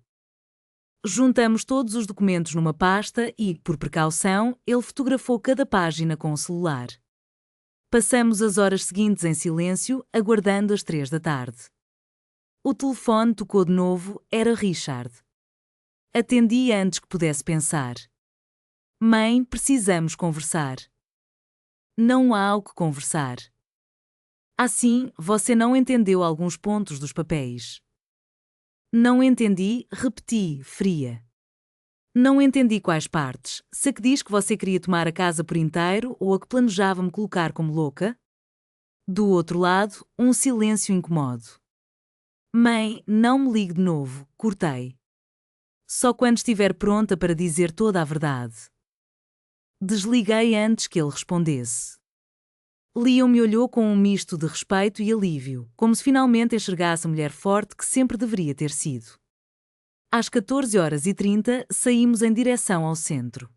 Juntamos todos os documentos numa pasta e, por precaução, ele fotografou cada página com o celular. Passamos as horas seguintes em silêncio, aguardando as 3 da tarde. O telefone tocou de novo, era Richard. Atendi antes que pudesse pensar. Mãe, precisamos conversar. Não há o que conversar. Assim, você não entendeu alguns pontos dos papéis. Não entendi, repeti, fria. Não entendi quais partes, se a que diz que você queria tomar a casa por inteiro ou a que planejava me colocar como louca? Do outro lado, um silêncio incômodo. Mãe, não me ligue de novo, cortei. Só quando estiver pronta para dizer toda a verdade. Desliguei antes que ele respondesse. Leon me olhou com um misto de respeito e alívio, como se finalmente enxergasse a mulher forte que sempre deveria ter sido. Às 14h30, saímos em direção ao centro.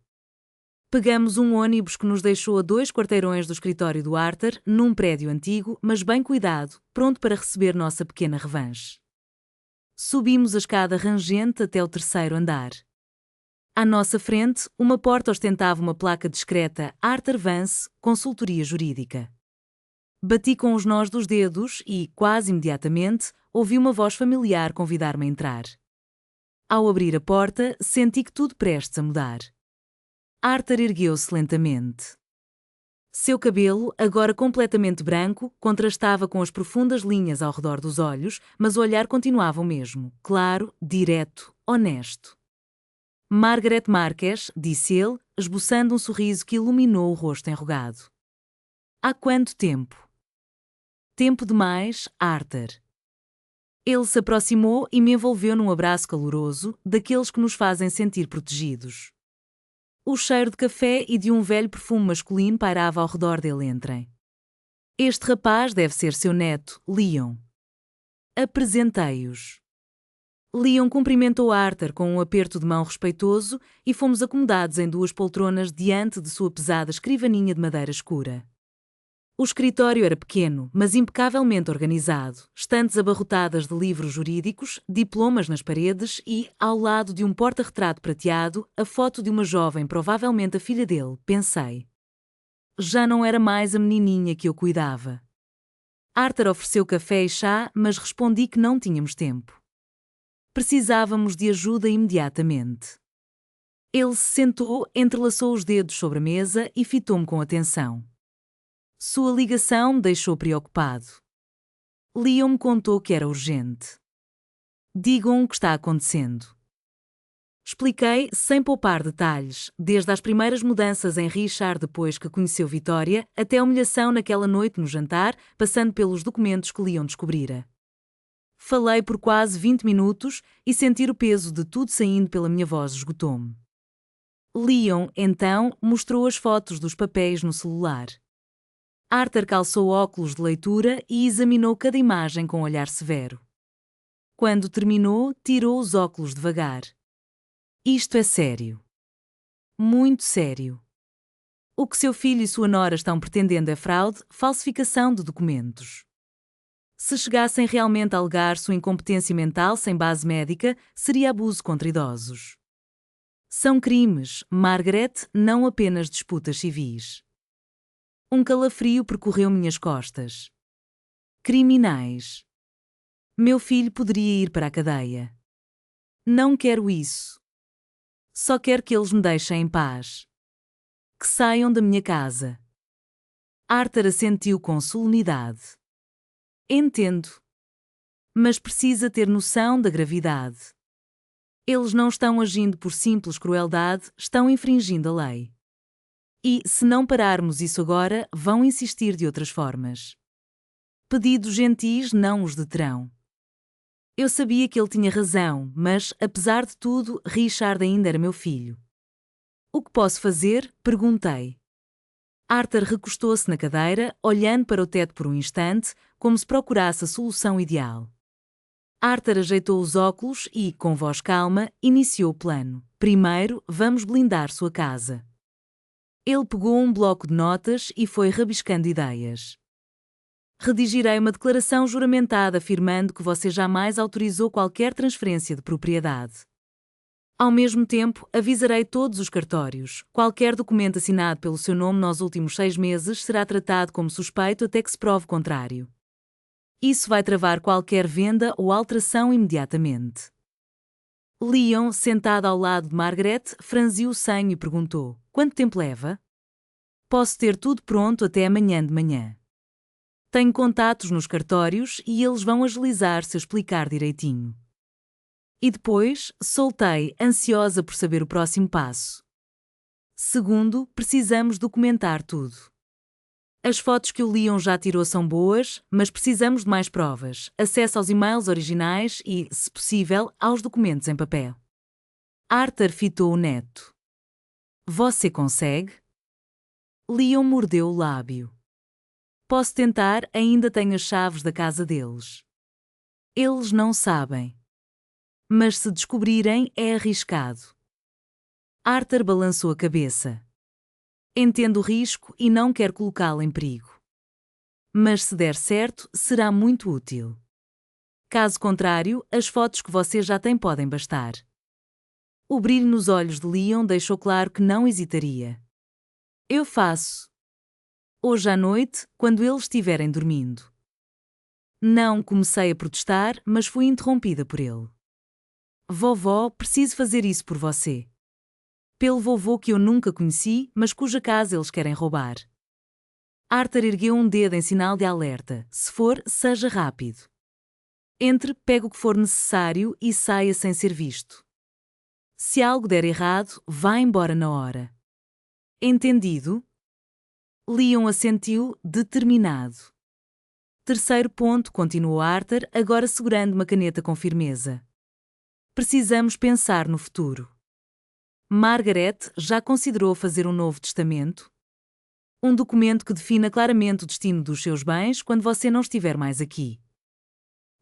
Pegamos um ônibus que nos deixou a 2 quarteirões do escritório do Arthur, num prédio antigo, mas bem cuidado, pronto para receber nossa pequena revanche. Subimos a escada rangente até o 3º andar. À nossa frente, uma porta ostentava uma placa discreta Arthur Vance, consultoria jurídica. Bati com os nós dos dedos e, quase imediatamente, ouvi uma voz familiar convidar-me a entrar. Ao abrir a porta, senti que tudo prestes a mudar. Arthur ergueu-se lentamente. Seu cabelo, agora completamente branco, contrastava com as profundas linhas ao redor dos olhos, mas o olhar continuava o mesmo, claro, direto, honesto. Margaret Marques, disse ele, esboçando um sorriso que iluminou o rosto enrugado. Há quanto tempo? Tempo demais, Arthur. Ele se aproximou e me envolveu num abraço caloroso, daqueles que nos fazem sentir protegidos. O cheiro de café e de um velho perfume masculino pairava ao redor dele entrem. Este rapaz deve ser seu neto, Leon. Apresentei-os. Leon cumprimentou Arthur com um aperto de mão respeitoso e fomos acomodados em 2 poltronas diante de sua pesada escrivaninha de madeira escura. O escritório era pequeno, mas impecavelmente organizado, estantes abarrotadas de livros jurídicos, diplomas nas paredes e, ao lado de um porta-retrato prateado, a foto de uma jovem, provavelmente a filha dele, pensei. Já não era mais a menininha que eu cuidava. Arthur ofereceu café e chá, mas respondi que não tínhamos tempo. Precisávamos de ajuda imediatamente. Ele se sentou, entrelaçou os dedos sobre a mesa e fitou-me com atenção. Sua ligação me deixou preocupado. Leon me contou que era urgente. Digam o que está acontecendo. Expliquei, sem poupar detalhes, desde as primeiras mudanças em Richard depois que conheceu Vitória, até a humilhação naquela noite no jantar, passando pelos documentos que Leon descobrira. Falei por quase 20 minutos e sentir o peso de tudo saindo pela minha voz esgotou-me. Leon, então, mostrou as fotos dos papéis no celular. Arthur calçou óculos de leitura e examinou cada imagem com um olhar severo. Quando terminou, tirou os óculos devagar. Isto é sério. Muito sério. O que seu filho e sua nora estão pretendendo é fraude, falsificação de documentos. Se chegassem realmente a alegar sua incompetência mental sem base médica, seria abuso contra idosos. São crimes, Margaret, não apenas disputas civis. Um calafrio percorreu minhas costas. Criminais. Meu filho poderia ir para a cadeia. Não quero isso. Só quero que eles me deixem em paz. Que saiam da minha casa. Arthur assentiu com solenidade. Entendo. Mas precisa ter noção da gravidade. Eles não estão agindo por simples crueldade, estão infringindo a lei. E, se não pararmos isso agora, vão insistir de outras formas. Pedidos gentis não os deterão. Eu sabia que ele tinha razão, mas, apesar de tudo, Richard ainda era meu filho. O que posso fazer? Perguntei. Arthur recostou-se na cadeira, olhando para o teto por um instante, como se procurasse a solução ideal. Arthur ajeitou os óculos e, com voz calma, iniciou o plano. Primeiro, vamos blindar sua casa. Ele pegou um bloco de notas e foi rabiscando ideias. Redigirei uma declaração juramentada afirmando que você jamais autorizou qualquer transferência de propriedade. Ao mesmo tempo, avisarei todos os cartórios. Qualquer documento assinado pelo seu nome nos últimos 6 meses será tratado como suspeito até que se prove o contrário. Isso vai travar qualquer venda ou alteração imediatamente. Leon, sentado ao lado de Margaret, franziu o senho e perguntou: quanto tempo leva? Posso ter tudo pronto até amanhã de manhã. Tenho contatos nos cartórios e eles vão agilizar se eu explicar direitinho. E depois, soltei, ansiosa por saber o próximo passo. Segundo, precisamos documentar tudo. As fotos que o Leon já tirou são boas, mas precisamos de mais provas, acesso aos e-mails originais e, se possível, aos documentos em papel. Arthur fitou o neto. Você consegue? Leon mordeu o lábio. Posso tentar, ainda tenho as chaves da casa deles. Eles não sabem. Mas se descobrirem, é arriscado. Arthur balançou a cabeça. Entendo o risco e não quero colocá-lo em perigo. Mas se der certo, será muito útil. Caso contrário, as fotos que você já tem podem bastar. O brilho nos olhos de Leon deixou claro que não hesitaria. Eu faço. Hoje à noite, quando eles estiverem dormindo. Não comecei a protestar, mas fui interrompida por ele. Vovó, preciso fazer isso por você. Pelo vovô que eu nunca conheci, mas cuja casa eles querem roubar. Arthur ergueu um dedo em sinal de alerta. Se for, seja rápido. Entre, pegue o que for necessário e saia sem ser visto. Se algo der errado, vá embora na hora. Entendido? Leon assentiu, determinado. Terceiro ponto, continuou Arthur, agora segurando uma caneta com firmeza. Precisamos pensar no futuro. Margaret já considerou fazer um novo testamento? Um documento que defina claramente o destino dos seus bens quando você não estiver mais aqui.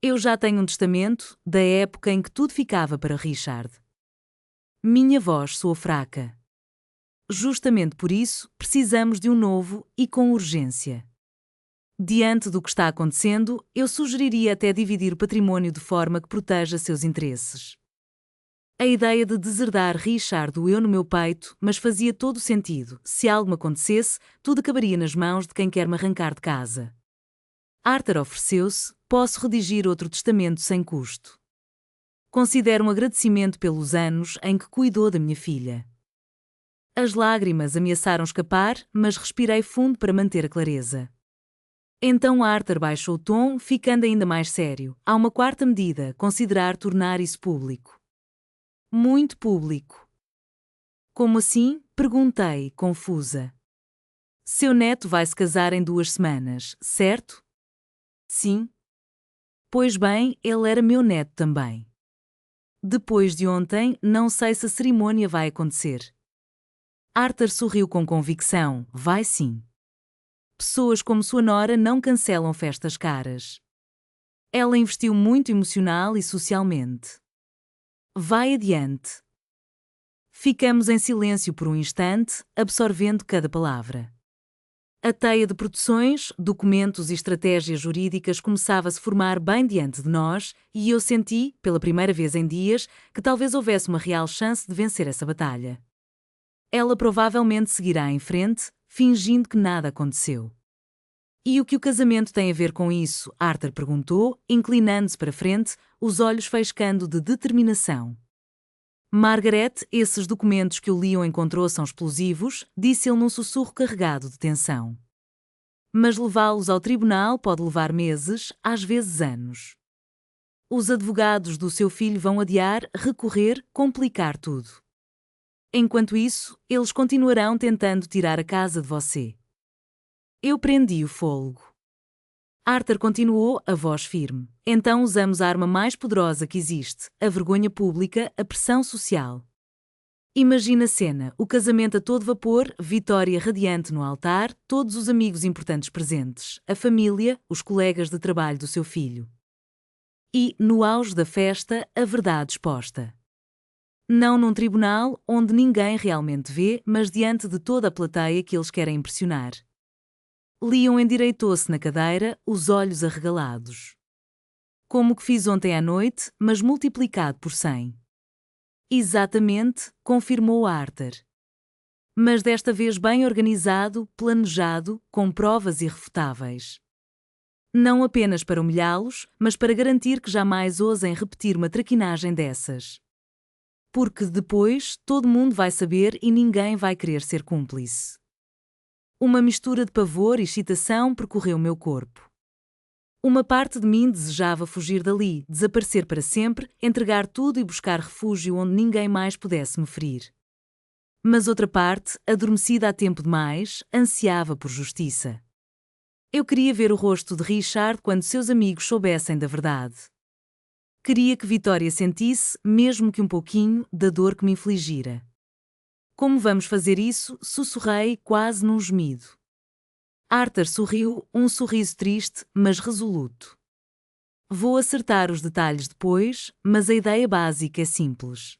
Eu já tenho um testamento da época em que tudo ficava para Richard. Minha voz soou fraca. Justamente por isso, precisamos de um novo e com urgência. Diante do que está acontecendo, eu sugeriria até dividir o patrimônio de forma que proteja seus interesses. A ideia de deserdar Richard doeu no meu peito, mas fazia todo o sentido. Se algo me acontecesse, tudo acabaria nas mãos de quem quer me arrancar de casa. Arthur ofereceu-se: posso redigir outro testamento sem custo. Considero um agradecimento pelos anos em que cuidou da minha filha. As lágrimas ameaçaram escapar, mas respirei fundo para manter a clareza. Então Arthur baixou o tom, ficando ainda mais sério. Há uma quarta medida: considerar tornar isso público. Muito público. Como assim? Perguntei, confusa. Seu neto vai se casar em 2 semanas, certo? Sim. Pois bem, ele era meu neto também. Depois de ontem, não sei se a cerimônia vai acontecer. Arthur sorriu com convicção. Vai sim. Pessoas como sua nora não cancelam festas caras. Ela investiu muito emocional e socialmente. Vai adiante. Ficamos em silêncio por um instante, absorvendo cada palavra. A teia de produções, documentos e estratégias jurídicas começava a se formar bem diante de nós, e eu senti, pela primeira vez em dias, que talvez houvesse uma real chance de vencer essa batalha. Ela provavelmente seguirá em frente, fingindo que nada aconteceu. E o que o casamento tem a ver com isso? Arthur perguntou, inclinando-se para frente, os olhos faiscando de determinação. Margaret, esses documentos que o Leon encontrou são explosivos, disse ele num sussurro carregado de tensão. Mas levá-los ao tribunal pode levar meses, às vezes anos. Os advogados do seu filho vão adiar, recorrer, complicar tudo. Enquanto isso, eles continuarão tentando tirar a casa de você. Eu prendi o fôlego. Arthur continuou, a voz firme. Então usamos a arma mais poderosa que existe, a vergonha pública, a pressão social. Imagina a cena, o casamento a todo vapor, Vitória radiante no altar, todos os amigos importantes presentes, a família, os colegas de trabalho do seu filho. E, no auge da festa, a verdade exposta. Não num tribunal, onde ninguém realmente vê, mas diante de toda a plateia que eles querem impressionar. Leon endireitou-se na cadeira, os olhos arregalados. Como o que fiz ontem à noite, mas multiplicado por 100. Exatamente, confirmou Arthur. Mas desta vez bem organizado, planejado, com provas irrefutáveis. Não apenas para humilhá-los, mas para garantir que jamais ousem repetir uma traquinagem dessas. Porque depois todo mundo vai saber e ninguém vai querer ser cúmplice. Uma mistura de pavor e excitação percorreu meu corpo. Uma parte de mim desejava fugir dali, desaparecer para sempre, entregar tudo e buscar refúgio onde ninguém mais pudesse me ferir. Mas outra parte, adormecida há tempo demais, ansiava por justiça. Eu queria ver o rosto de Richard quando seus amigos soubessem da verdade. Queria que Vitória sentisse, mesmo que um pouquinho, da dor que me infligira. Como vamos fazer isso? Sussurrei, quase num gemido. Arthur sorriu, um sorriso triste, mas resoluto. Vou acertar os detalhes depois, mas a ideia básica é simples.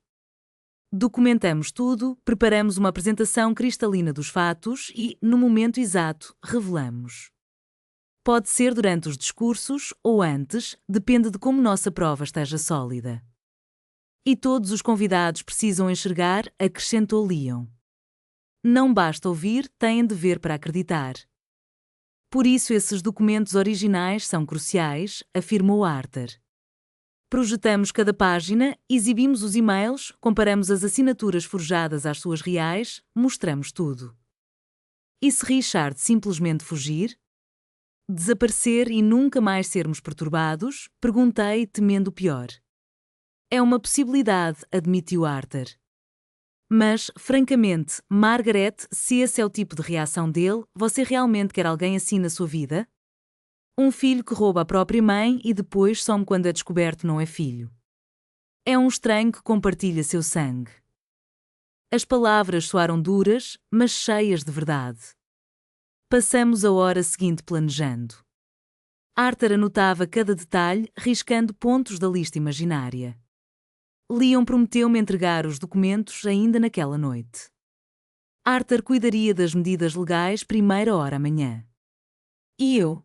Documentamos tudo, preparamos uma apresentação cristalina dos fatos e, no momento exato, revelamos. Pode ser durante os discursos ou antes, depende de como nossa prova esteja sólida. E todos os convidados precisam enxergar, acrescentou Leon. Não basta ouvir, têm de ver para acreditar. Por isso esses documentos originais são cruciais, afirmou Arthur. Projetamos cada página, exibimos os e-mails, comparamos as assinaturas forjadas às suas reais, mostramos tudo. E se Richard simplesmente fugir? Desaparecer e nunca mais sermos perturbados? Perguntei, temendo o pior. É uma possibilidade, admitiu Arthur. Mas, francamente, Margaret, se esse é o tipo de reação dele, você realmente quer alguém assim na sua vida? Um filho que rouba a própria mãe e depois some quando é descoberto não é filho. É um estranho que compartilha seu sangue. As palavras soaram duras, mas cheias de verdade. Passamos a hora seguinte planejando. Arthur anotava cada detalhe, riscando pontos da lista imaginária. Leon prometeu-me entregar os documentos ainda naquela noite. Arthur cuidaria das medidas legais primeira hora amanhã. E eu?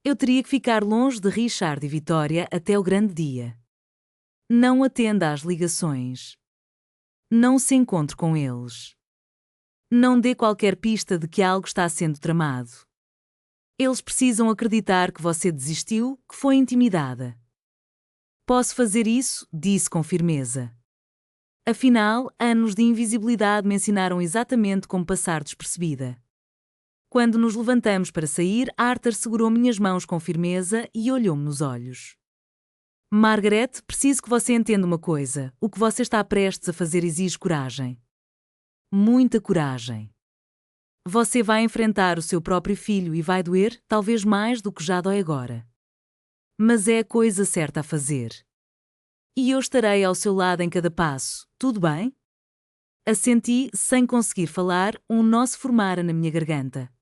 Eu teria que ficar longe de Richard e Vitória até o grande dia. Não atenda às ligações. Não se encontre com eles. Não dê qualquer pista de que algo está sendo tramado. Eles precisam acreditar que você desistiu, que foi intimidada. Posso fazer isso, disse com firmeza. Afinal, anos de invisibilidade me ensinaram exatamente como passar despercebida. Quando nos levantamos para sair, Arthur segurou minhas mãos com firmeza e olhou-me nos olhos. Margaret, preciso que você entenda uma coisa. O que você está prestes a fazer exige coragem. Muita coragem. Você vai enfrentar o seu próprio filho e vai doer, talvez mais do que já dói agora. Mas é a coisa certa a fazer. E eu estarei ao seu lado em cada passo, tudo bem? Assenti, sem conseguir falar, um nó se formara na minha garganta.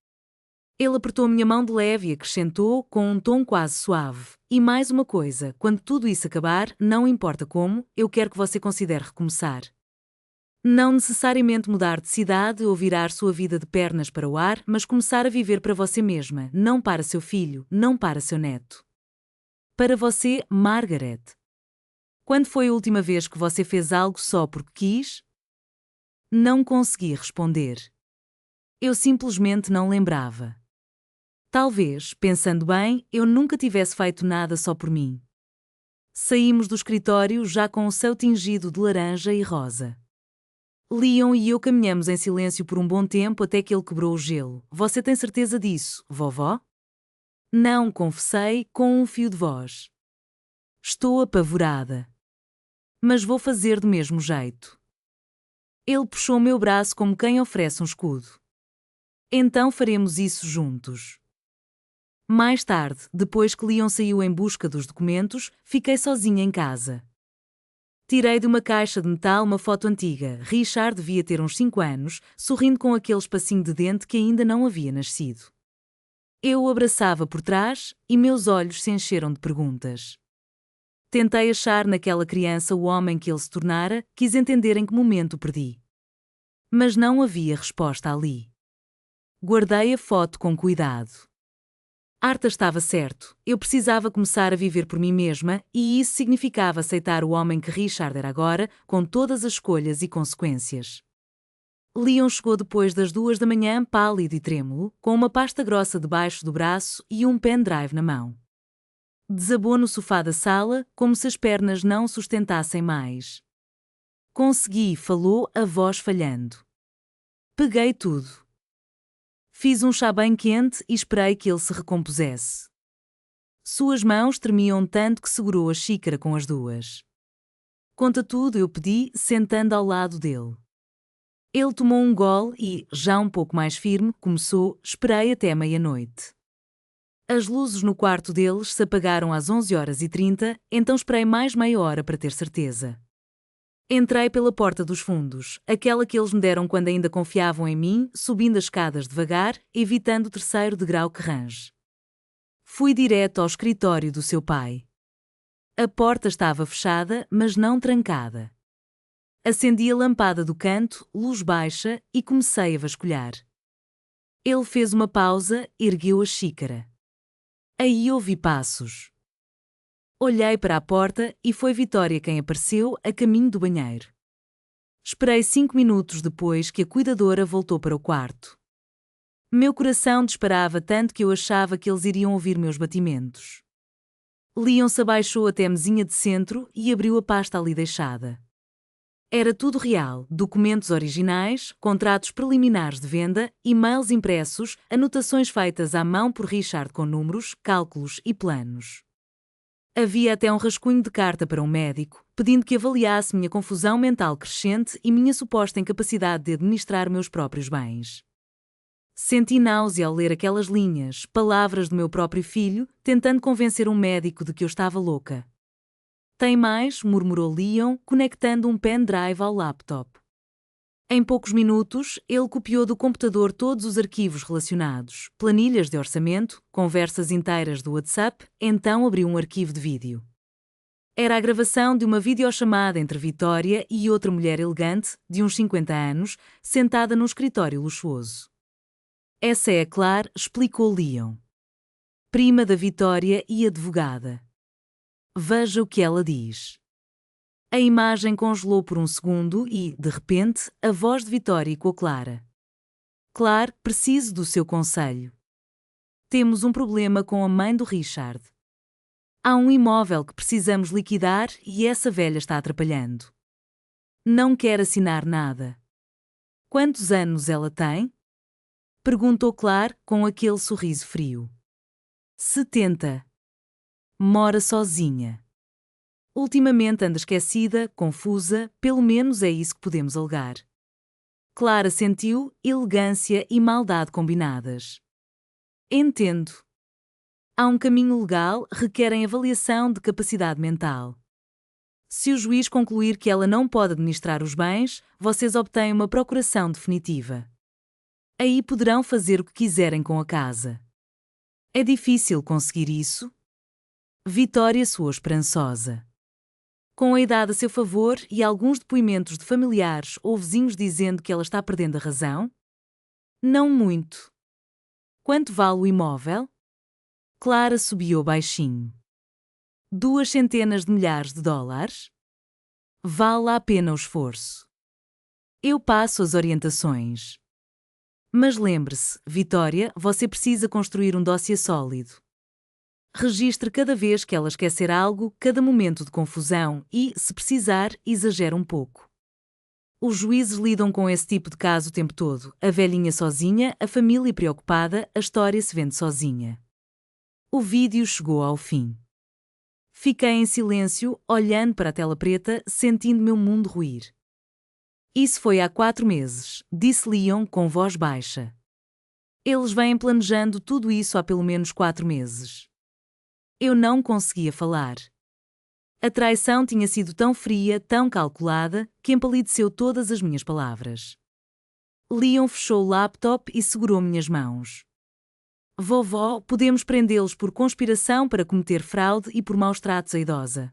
Ele apertou minha mão de leve e acrescentou, com um tom quase suave. E mais uma coisa, quando tudo isso acabar, não importa como, eu quero que você considere recomeçar. Não necessariamente mudar de cidade ou virar sua vida de pernas para o ar, mas começar a viver para você mesma, não para seu filho, não para seu neto. Para você, Margaret. Quando foi a última vez que você fez algo só porque quis? Não consegui responder. Eu simplesmente não lembrava. Talvez, pensando bem, eu nunca tivesse feito nada só por mim. Saímos do escritório já com o céu tingido de laranja e rosa. Leon e eu caminhamos em silêncio por um bom tempo até que ele quebrou o gelo. Você tem certeza disso, vovó? Não, confessei, com um fio de voz. Estou apavorada. Mas vou fazer do mesmo jeito. Ele puxou meu braço como quem oferece um escudo. Então faremos isso juntos. Mais tarde, depois que Leon saiu em busca dos documentos, fiquei sozinha em casa. Tirei de uma caixa de metal uma foto antiga. Richard devia ter uns 5 anos, sorrindo com aquele espacinho de dente que ainda não havia nascido. Eu o abraçava por trás e meus olhos se encheram de perguntas. Tentei achar naquela criança o homem que ele se tornara, quis entender em que momento o perdi. Mas não havia resposta ali. Guardei a foto com cuidado. Arthur estava certo, eu precisava começar a viver por mim mesma, e isso significava aceitar o homem que Richard era agora, com todas as escolhas e consequências. Leon chegou depois das 2 da manhã, pálido e trêmulo, com uma pasta grossa debaixo do braço e um pendrive na mão. Desabou no sofá da sala, como se as pernas não o sustentassem mais. Consegui, falou, a voz falhando. Peguei tudo. Fiz um chá bem quente e esperei que ele se recompusesse. Suas mãos tremiam tanto que segurou a xícara com as duas. Conta tudo, eu pedi, sentando ao lado dele. Ele tomou um gole e, já um pouco mais firme, começou, esperei até meia-noite. As luzes no quarto deles se apagaram às 11h30, então esperei mais meia hora para ter certeza. Entrei pela porta dos fundos, aquela que eles me deram quando ainda confiavam em mim, subindo as escadas devagar, evitando o 3º degrau que range. Fui direto ao escritório do seu pai. A porta estava fechada, mas não trancada. Acendi a lampada do canto, luz baixa, e comecei a vasculhar. Ele fez uma pausa, ergueu a xícara. Aí ouvi passos. Olhei para a porta e foi Vitória quem apareceu a caminho do banheiro. Esperei 5 minutos depois que a cuidadora voltou para o quarto. Meu coração disparava tanto que eu achava que eles iriam ouvir meus batimentos. Leon se abaixou até a mesinha de centro e abriu a pasta ali deixada. Era tudo real, documentos originais, contratos preliminares de venda, e-mails impressos, anotações feitas à mão por Richard com números, cálculos e planos. Havia até um rascunho de carta para um médico, pedindo que avaliasse minha confusão mental crescente e minha suposta incapacidade de administrar meus próprios bens. Senti náusea ao ler aquelas linhas, palavras do meu próprio filho, tentando convencer um médico de que eu estava louca. Tem mais, murmurou Leon, conectando um pendrive ao laptop. Em poucos minutos, ele copiou do computador todos os arquivos relacionados, planilhas de orçamento, conversas inteiras do WhatsApp, então abriu um arquivo de vídeo. Era a gravação de uma videochamada entre Vitória e outra mulher elegante, de uns 50 anos, sentada num escritório luxuoso. Essa é a Claire, explicou Leon. Prima da Vitória e advogada. Veja o que ela diz. A imagem congelou por um segundo e, de repente, a voz de Vitória ecoou clara. Claire, preciso do seu conselho. Temos um problema com a mãe do Richard. Há um imóvel que precisamos liquidar e essa velha está atrapalhando. Não quer assinar nada. Quantos anos ela tem? Perguntou Claire com aquele sorriso frio. 70. Mora sozinha. Ultimamente anda esquecida, confusa, pelo menos é isso que podemos alegar. Clara sentiu elegância e maldade combinadas. Entendo. Há um caminho legal, requerem avaliação de capacidade mental. Se o juiz concluir que ela não pode administrar os bens, vocês obtêm uma procuração definitiva. Aí poderão fazer o que quiserem com a casa. É difícil conseguir isso? Vitória soou esperançosa. Com a idade a seu favor e alguns depoimentos de familiares ou vizinhos dizendo que ela está perdendo a razão? Não muito. Quanto vale o imóvel? Clara subiu baixinho. 2 centenas de milhares de dólares? Vale a pena o esforço. Eu passo as orientações. Mas lembre-se, Vitória, você precisa construir um dossiê sólido. Registre cada vez que ela esquecer algo, cada momento de confusão e, se precisar, exagere um pouco. Os juízes lidam com esse tipo de caso o tempo todo. A velhinha sozinha, a família preocupada, a história se vende sozinha. O vídeo chegou ao fim. Fiquei em silêncio, olhando para a tela preta, sentindo meu mundo ruir. Isso foi há 4 meses, disse Leon com voz baixa. Eles vêm planejando tudo isso há pelo menos 4 meses. Eu não conseguia falar. A traição tinha sido tão fria, tão calculada, que empalideceu todas as minhas palavras. Leon fechou o laptop e segurou minhas mãos. Vovó, podemos prendê-los por conspiração para cometer fraude e por maus tratos à idosa.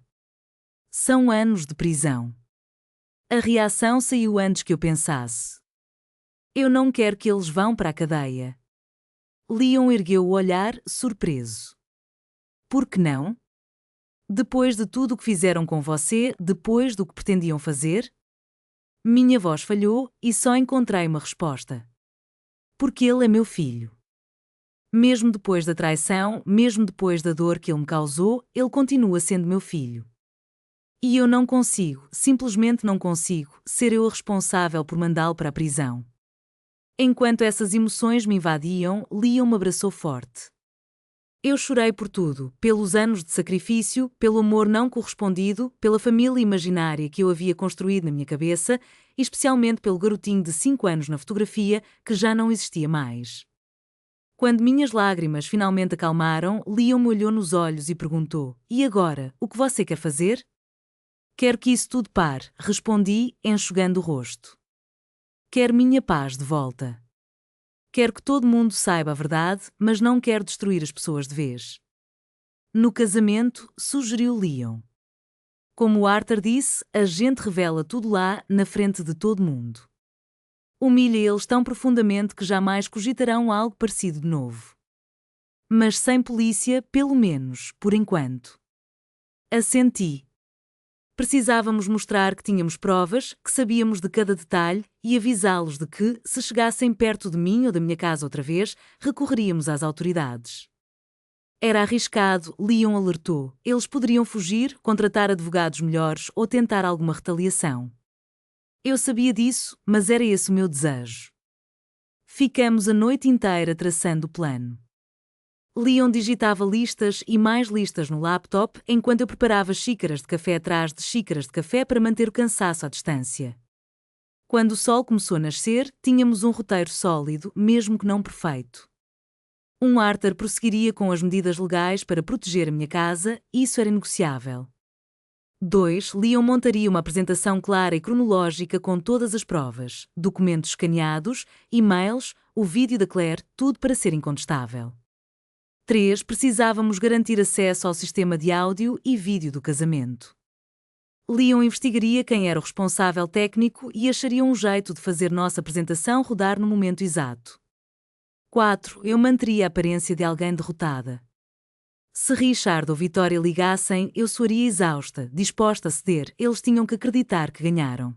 São anos de prisão. A reação saiu antes que eu pensasse. Eu não quero que eles vão para a cadeia. Leon ergueu o olhar, surpreso. Por que não? Depois de tudo o que fizeram com você, depois do que pretendiam fazer? Minha voz falhou e só encontrei uma resposta. Porque ele é meu filho. Mesmo depois da traição, mesmo depois da dor que ele me causou, ele continua sendo meu filho. E eu não consigo, simplesmente não consigo, ser eu a responsável por mandá-lo para a prisão. Enquanto essas emoções me invadiam, Leon me abraçou forte. Eu chorei por tudo, pelos anos de sacrifício, pelo amor não correspondido, pela família imaginária que eu havia construído na minha cabeça e especialmente pelo garotinho de 5 anos na fotografia que já não existia mais. Quando minhas lágrimas finalmente acalmaram, Leon me olhou nos olhos e perguntou: "E agora, o que você quer fazer?" "Quero que isso tudo pare", respondi, enxugando o rosto. "Quero minha paz de volta. Quero que todo mundo saiba a verdade, mas não quero destruir as pessoas de vez." No casamento, sugeriu Leon. Como Arthur disse, a gente revela tudo lá, na frente de todo mundo. Humilha eles tão profundamente que jamais cogitarão algo parecido de novo. Mas sem polícia, pelo menos, por enquanto. Assenti. Precisávamos mostrar que tínhamos provas, que sabíamos de cada detalhe e avisá-los de que, se chegassem perto de mim ou da minha casa outra vez, recorreríamos às autoridades. Era arriscado, Leon alertou. Eles poderiam fugir, contratar advogados melhores ou tentar alguma retaliação. Eu sabia disso, mas era esse o meu desejo. Ficamos a noite inteira traçando o plano. Leon digitava listas e mais listas no laptop enquanto eu preparava xícaras de café atrás de xícaras de café para manter o cansaço à distância. Quando o sol começou a nascer, tínhamos um roteiro sólido, mesmo que não perfeito. Arthur prosseguiria com as medidas legais para proteger a minha casa, isso era inegociável. 2. Leon montaria uma apresentação clara e cronológica com todas as provas, documentos escaneados, e-mails, o vídeo da Claire, tudo para ser incontestável. 3. Precisávamos garantir acesso ao sistema de áudio e vídeo do casamento. Leon investigaria quem era o responsável técnico e acharia um jeito de fazer nossa apresentação rodar no momento exato. 4. Eu manteria a aparência de alguém derrotada. Se Richard ou Vitória ligassem, eu soaria exausta, disposta a ceder, eles tinham que acreditar que ganharam.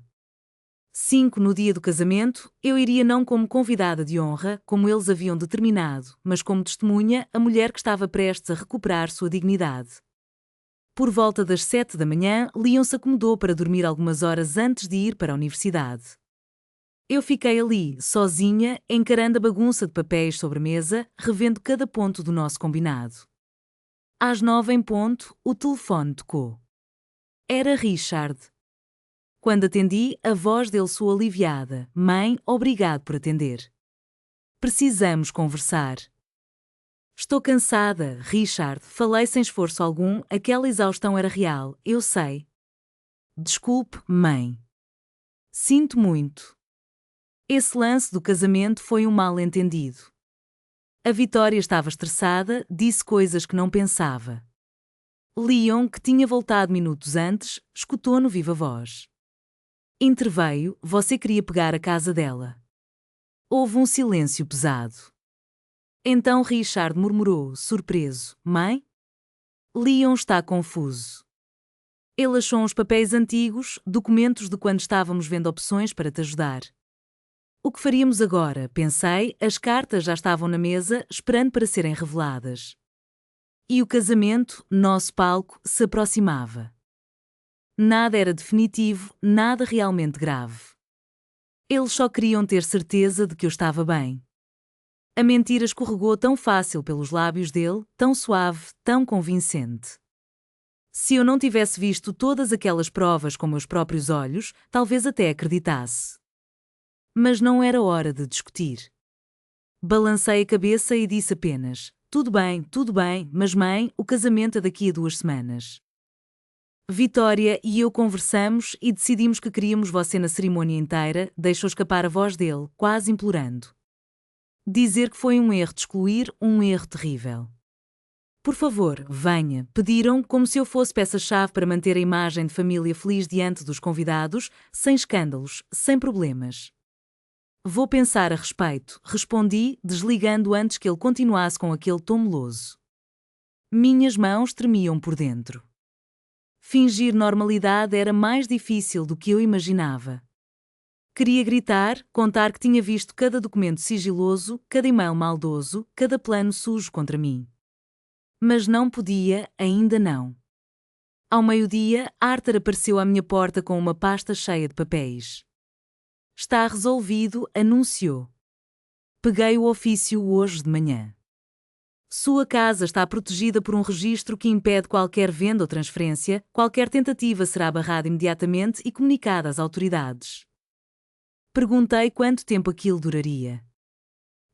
5. No dia do casamento, eu iria não como convidada de honra, como eles haviam determinado, mas como testemunha, a mulher que estava prestes a recuperar sua dignidade. Por volta das 7 da manhã, Leon se acomodou para dormir algumas horas antes de ir para a universidade. Eu fiquei ali, sozinha, encarando a bagunça de papéis sobre a mesa, revendo cada ponto do nosso combinado. Às 9 em ponto, o telefone tocou. Era Richard. Quando atendi, a voz dele soou aliviada. Mãe, obrigado por atender. Precisamos conversar. Estou cansada, Richard, falei sem esforço algum, aquela exaustão era real, eu sei. Desculpe, mãe. Sinto muito. Esse lance do casamento foi um mal-entendido. A Vitória estava estressada, disse coisas que não pensava. Leon, que tinha voltado minutos antes, escutou no viva voz. Interveio, você queria pegar a casa dela. Houve um silêncio pesado. Então Richard murmurou, surpreso, mãe? Leon está confuso. Ele achou uns papéis antigos, documentos de quando estávamos vendo opções para te ajudar. O que faríamos agora? Pensei, as cartas já estavam na mesa, esperando para serem reveladas. E o casamento, nosso palco, se aproximava. Nada era definitivo, nada realmente grave. Eles só queriam ter certeza de que eu estava bem. A mentira escorregou tão fácil pelos lábios dele, tão suave, tão convincente. Se eu não tivesse visto todas aquelas provas com meus próprios olhos, talvez até acreditasse. Mas não era hora de discutir. Balancei a cabeça e disse apenas, tudo bem, mas mãe, o casamento é daqui a 2 semanas. Vitória e eu conversamos e decidimos que queríamos você na cerimônia inteira, deixou escapar a voz dele, quase implorando. Dizer que foi um erro de excluir, um erro terrível. Por favor, venha, pediram como se eu fosse peça-chave para manter a imagem de família feliz diante dos convidados, sem escândalos, sem problemas. Vou pensar a respeito, respondi, desligando antes que ele continuasse com aquele tom meloso. Minhas mãos tremiam por dentro. Fingir normalidade era mais difícil do que eu imaginava. Queria gritar, contar que tinha visto cada documento sigiloso, cada e-mail maldoso, cada plano sujo contra mim. Mas não podia, ainda não. Ao meio-dia, Arthur apareceu à minha porta com uma pasta cheia de papéis. Está resolvido, anunciou. Peguei o ofício hoje de manhã. Sua casa está protegida por um registro que impede qualquer venda ou transferência, qualquer tentativa será barrada imediatamente e comunicada às autoridades. Perguntei quanto tempo aquilo duraria.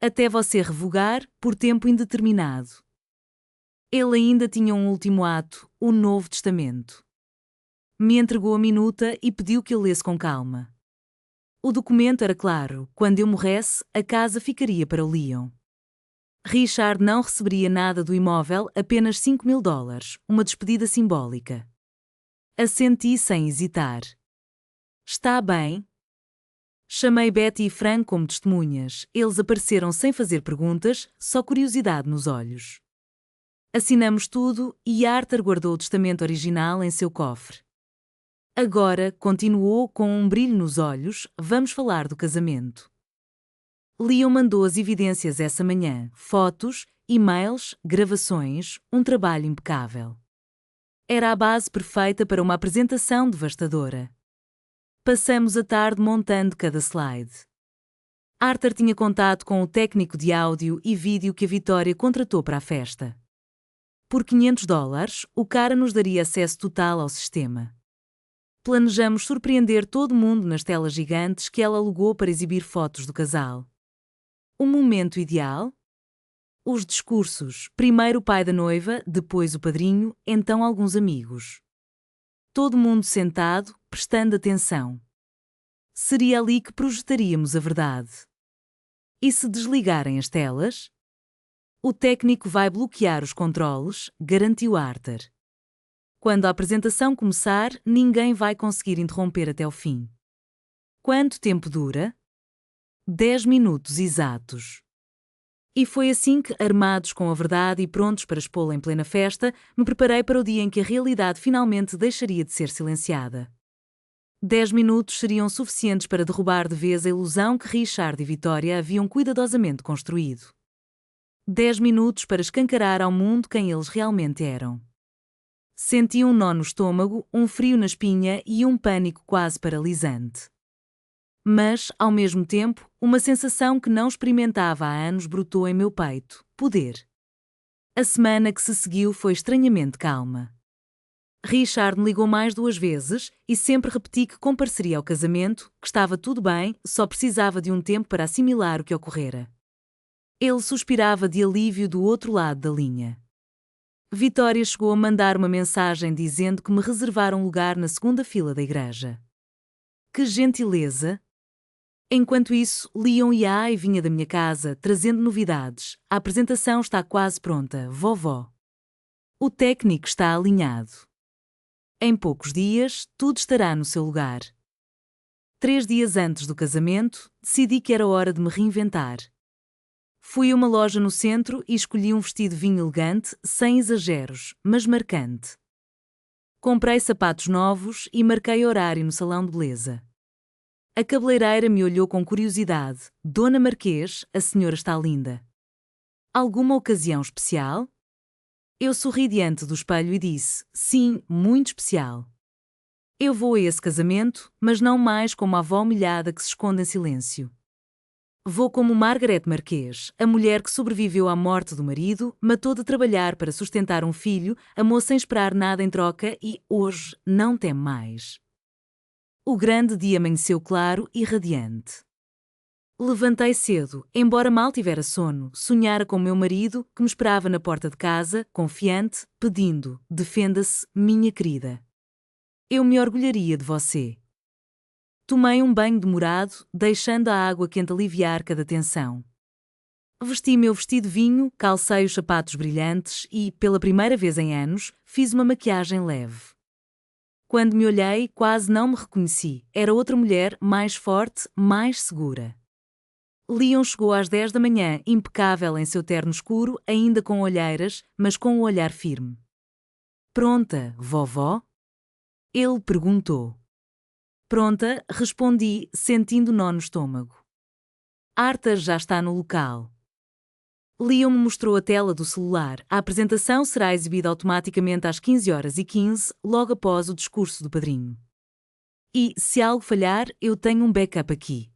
Até você revogar, por tempo indeterminado. Ele ainda tinha um último ato, o Novo Testamento. Me entregou a minuta e pediu que eu lesse com calma. O documento era claro, quando eu morresse, a casa ficaria para o Leon. Richard não receberia nada do imóvel, apenas $5.000, uma despedida simbólica. Assenti sem hesitar. Está bem? Chamei Betty e Frank como testemunhas, eles apareceram sem fazer perguntas, só curiosidade nos olhos. Assinamos tudo e Arthur guardou o testamento original em seu cofre. Agora, continuou com um brilho nos olhos, vamos falar do casamento. Leon mandou as evidências essa manhã, fotos, e-mails, gravações, um trabalho impecável. Era a base perfeita para uma apresentação devastadora. Passamos a tarde montando cada slide. Arthur tinha contato com o técnico de áudio e vídeo que a Vitória contratou para a festa. Por $500, o cara nos daria acesso total ao sistema. Planejamos surpreender todo mundo nas telas gigantes que ela alugou para exibir fotos do casal. O momento ideal? Os discursos, primeiro o pai da noiva, depois o padrinho, então alguns amigos. Todo mundo sentado, prestando atenção. Seria ali que projetaríamos a verdade. E se desligarem as telas? O técnico vai bloquear os controles, garantiu Arthur. Quando a apresentação começar, ninguém vai conseguir interromper até o fim. Quanto tempo dura? 10 minutos exatos. E foi assim que, armados com a verdade e prontos para expô-la em plena festa, me preparei para o dia em que a realidade finalmente deixaria de ser silenciada. 10 minutos seriam suficientes para derrubar de vez a ilusão que Richard e Vitória haviam cuidadosamente construído. 10 minutos para escancarar ao mundo quem eles realmente eram. Senti um nó no estômago, um frio na espinha e um pânico quase paralisante. Mas, ao mesmo tempo, uma sensação que não experimentava há anos brotou em meu peito: poder. A semana que se seguiu foi estranhamente calma. Richard me ligou mais 2 vezes e sempre repeti que compareceria ao casamento, que estava tudo bem, só precisava de um tempo para assimilar o que ocorrera. Ele suspirava de alívio do outro lado da linha. Vitória chegou a mandar uma mensagem dizendo que me reservaram lugar na segunda fila da igreja. Que gentileza! Enquanto isso, Leon ia e vinha da minha casa, trazendo novidades. A apresentação está quase pronta, vovó. O técnico está alinhado. Em poucos dias, tudo estará no seu lugar. 3 dias antes do casamento, decidi que era hora de me reinventar. Fui a uma loja no centro e escolhi um vestido vinho elegante, sem exageros, mas marcante. Comprei sapatos novos e marquei horário no salão de beleza. A cabeleireira me olhou com curiosidade. Dona Marquês, a senhora está linda. Alguma ocasião especial? Eu sorri diante do espelho e disse: sim, muito especial. Eu vou a esse casamento, mas não mais como a avó humilhada que se esconde em silêncio. Vou como Margaret Marquês, a mulher que sobreviveu à morte do marido, matou de trabalhar para sustentar um filho, amou sem esperar nada em troca e, hoje, não tem mais. O grande dia amanheceu claro e radiante. Levantei cedo, embora mal tivera sono, sonhara com meu marido, que me esperava na porta de casa, confiante, pedindo: defenda-se, minha querida. Eu me orgulharia de você. Tomei um banho demorado, deixando a água quente aliviar cada tensão. Vesti meu vestido vinho, calcei os sapatos brilhantes e, pela primeira vez em anos, fiz uma maquiagem leve. Quando me olhei, quase não me reconheci. Era outra mulher, mais forte, mais segura. Leon chegou às 10 da manhã, impecável em seu terno escuro, ainda com olheiras, mas com o olhar firme. Pronta, vovó? Ele perguntou. Pronta, respondi, sentindo nó no estômago. Arthur já está no local. Leon me mostrou a tela do celular. A apresentação será exibida automaticamente às 15h15, logo após o discurso do padrinho. E, se algo falhar, eu tenho um backup aqui.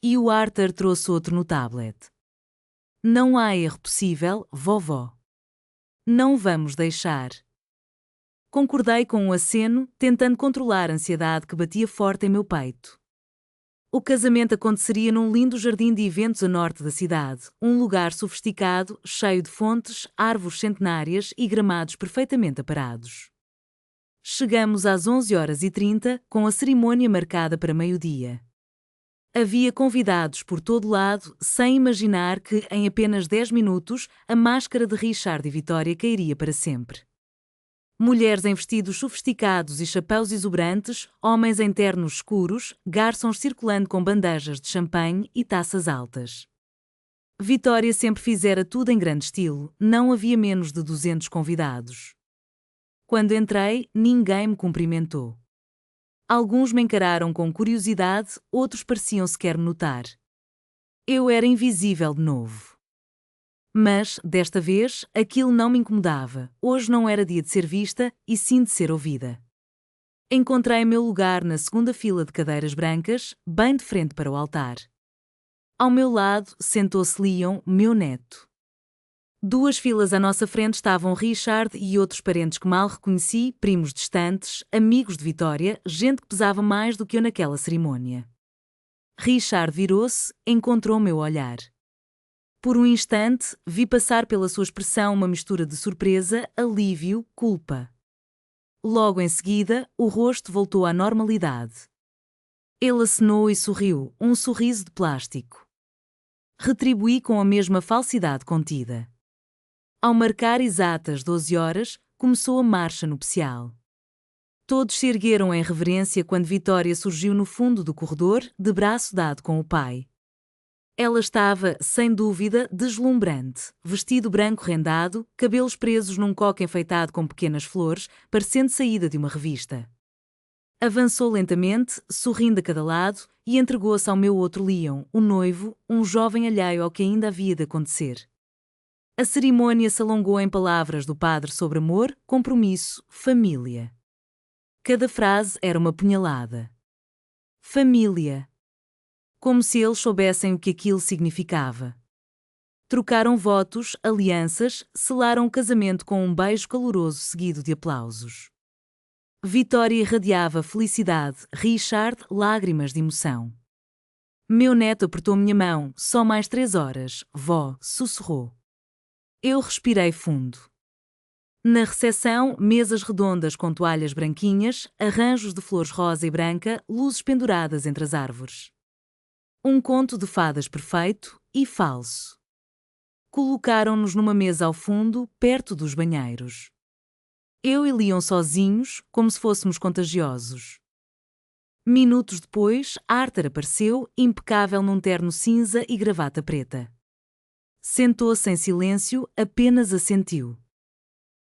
E o Arthur trouxe outro no tablet. Não há erro possível, vovó. Não vamos deixar. Concordei com um aceno, tentando controlar a ansiedade que batia forte em meu peito. O casamento aconteceria num lindo jardim de eventos a norte da cidade, um lugar sofisticado, cheio de fontes, árvores centenárias e gramados perfeitamente aparados. Chegamos às 11h30, com a cerimônia marcada para meio-dia. Havia convidados por todo lado, sem imaginar que, em apenas 10 minutos, a máscara de Richard e Vitória cairia para sempre. Mulheres em vestidos sofisticados e chapéus exuberantes, homens em ternos escuros, garçons circulando com bandejas de champanhe e taças altas. Vitória sempre fizera tudo em grande estilo, não havia menos de 200 convidados. Quando entrei, ninguém me cumprimentou. Alguns me encararam com curiosidade, outros pareciam sequer me notar. Eu era invisível de novo. Mas, desta vez, aquilo não me incomodava. Hoje não era dia de ser vista, e sim de ser ouvida. Encontrei meu lugar na segunda fila de cadeiras brancas, bem de frente para o altar. Ao meu lado, sentou-se Leon, meu neto. 2 filas à nossa frente estavam Richard e outros parentes que mal reconheci, primos distantes, amigos de Vitória, gente que pesava mais do que eu naquela cerimônia. Richard virou-se, encontrou meu olhar. Por um instante, vi passar pela sua expressão uma mistura de surpresa, alívio, culpa. Logo em seguida, o rosto voltou à normalidade. Ele acenou e sorriu, um sorriso de plástico. Retribuí com a mesma falsidade contida. Ao marcar exatas 12 horas, começou a marcha nupcial. Todos se ergueram em reverência quando Vitória surgiu no fundo do corredor, de braço dado com o pai. Ela estava, sem dúvida, deslumbrante, vestido branco rendado, cabelos presos num coque enfeitado com pequenas flores, parecendo saída de uma revista. Avançou lentamente, sorrindo a cada lado, e entregou-se ao meu outro Leon, o noivo, um jovem alheio ao que ainda havia de acontecer. A cerimônia se alongou em palavras do padre sobre amor, compromisso, família. Cada frase era uma punhalada. Família. Como se eles soubessem o que aquilo significava. Trocaram votos, alianças, selaram o casamento com um beijo caloroso seguido de aplausos. Vitória irradiava felicidade, Richard, lágrimas de emoção. Meu neto apertou minha mão, só mais 3 horas, vó, sussurrou. Eu respirei fundo. Na recepção, mesas redondas com toalhas branquinhas, arranjos de flores rosa e branca, luzes penduradas entre as árvores. Um conto de fadas perfeito e falso. Colocaram-nos numa mesa ao fundo, perto dos banheiros. Eu e Leon sozinhos, como se fôssemos contagiosos. Minutos depois, Arthur apareceu, impecável num terno cinza e gravata preta. Sentou-se em silêncio, apenas assentiu.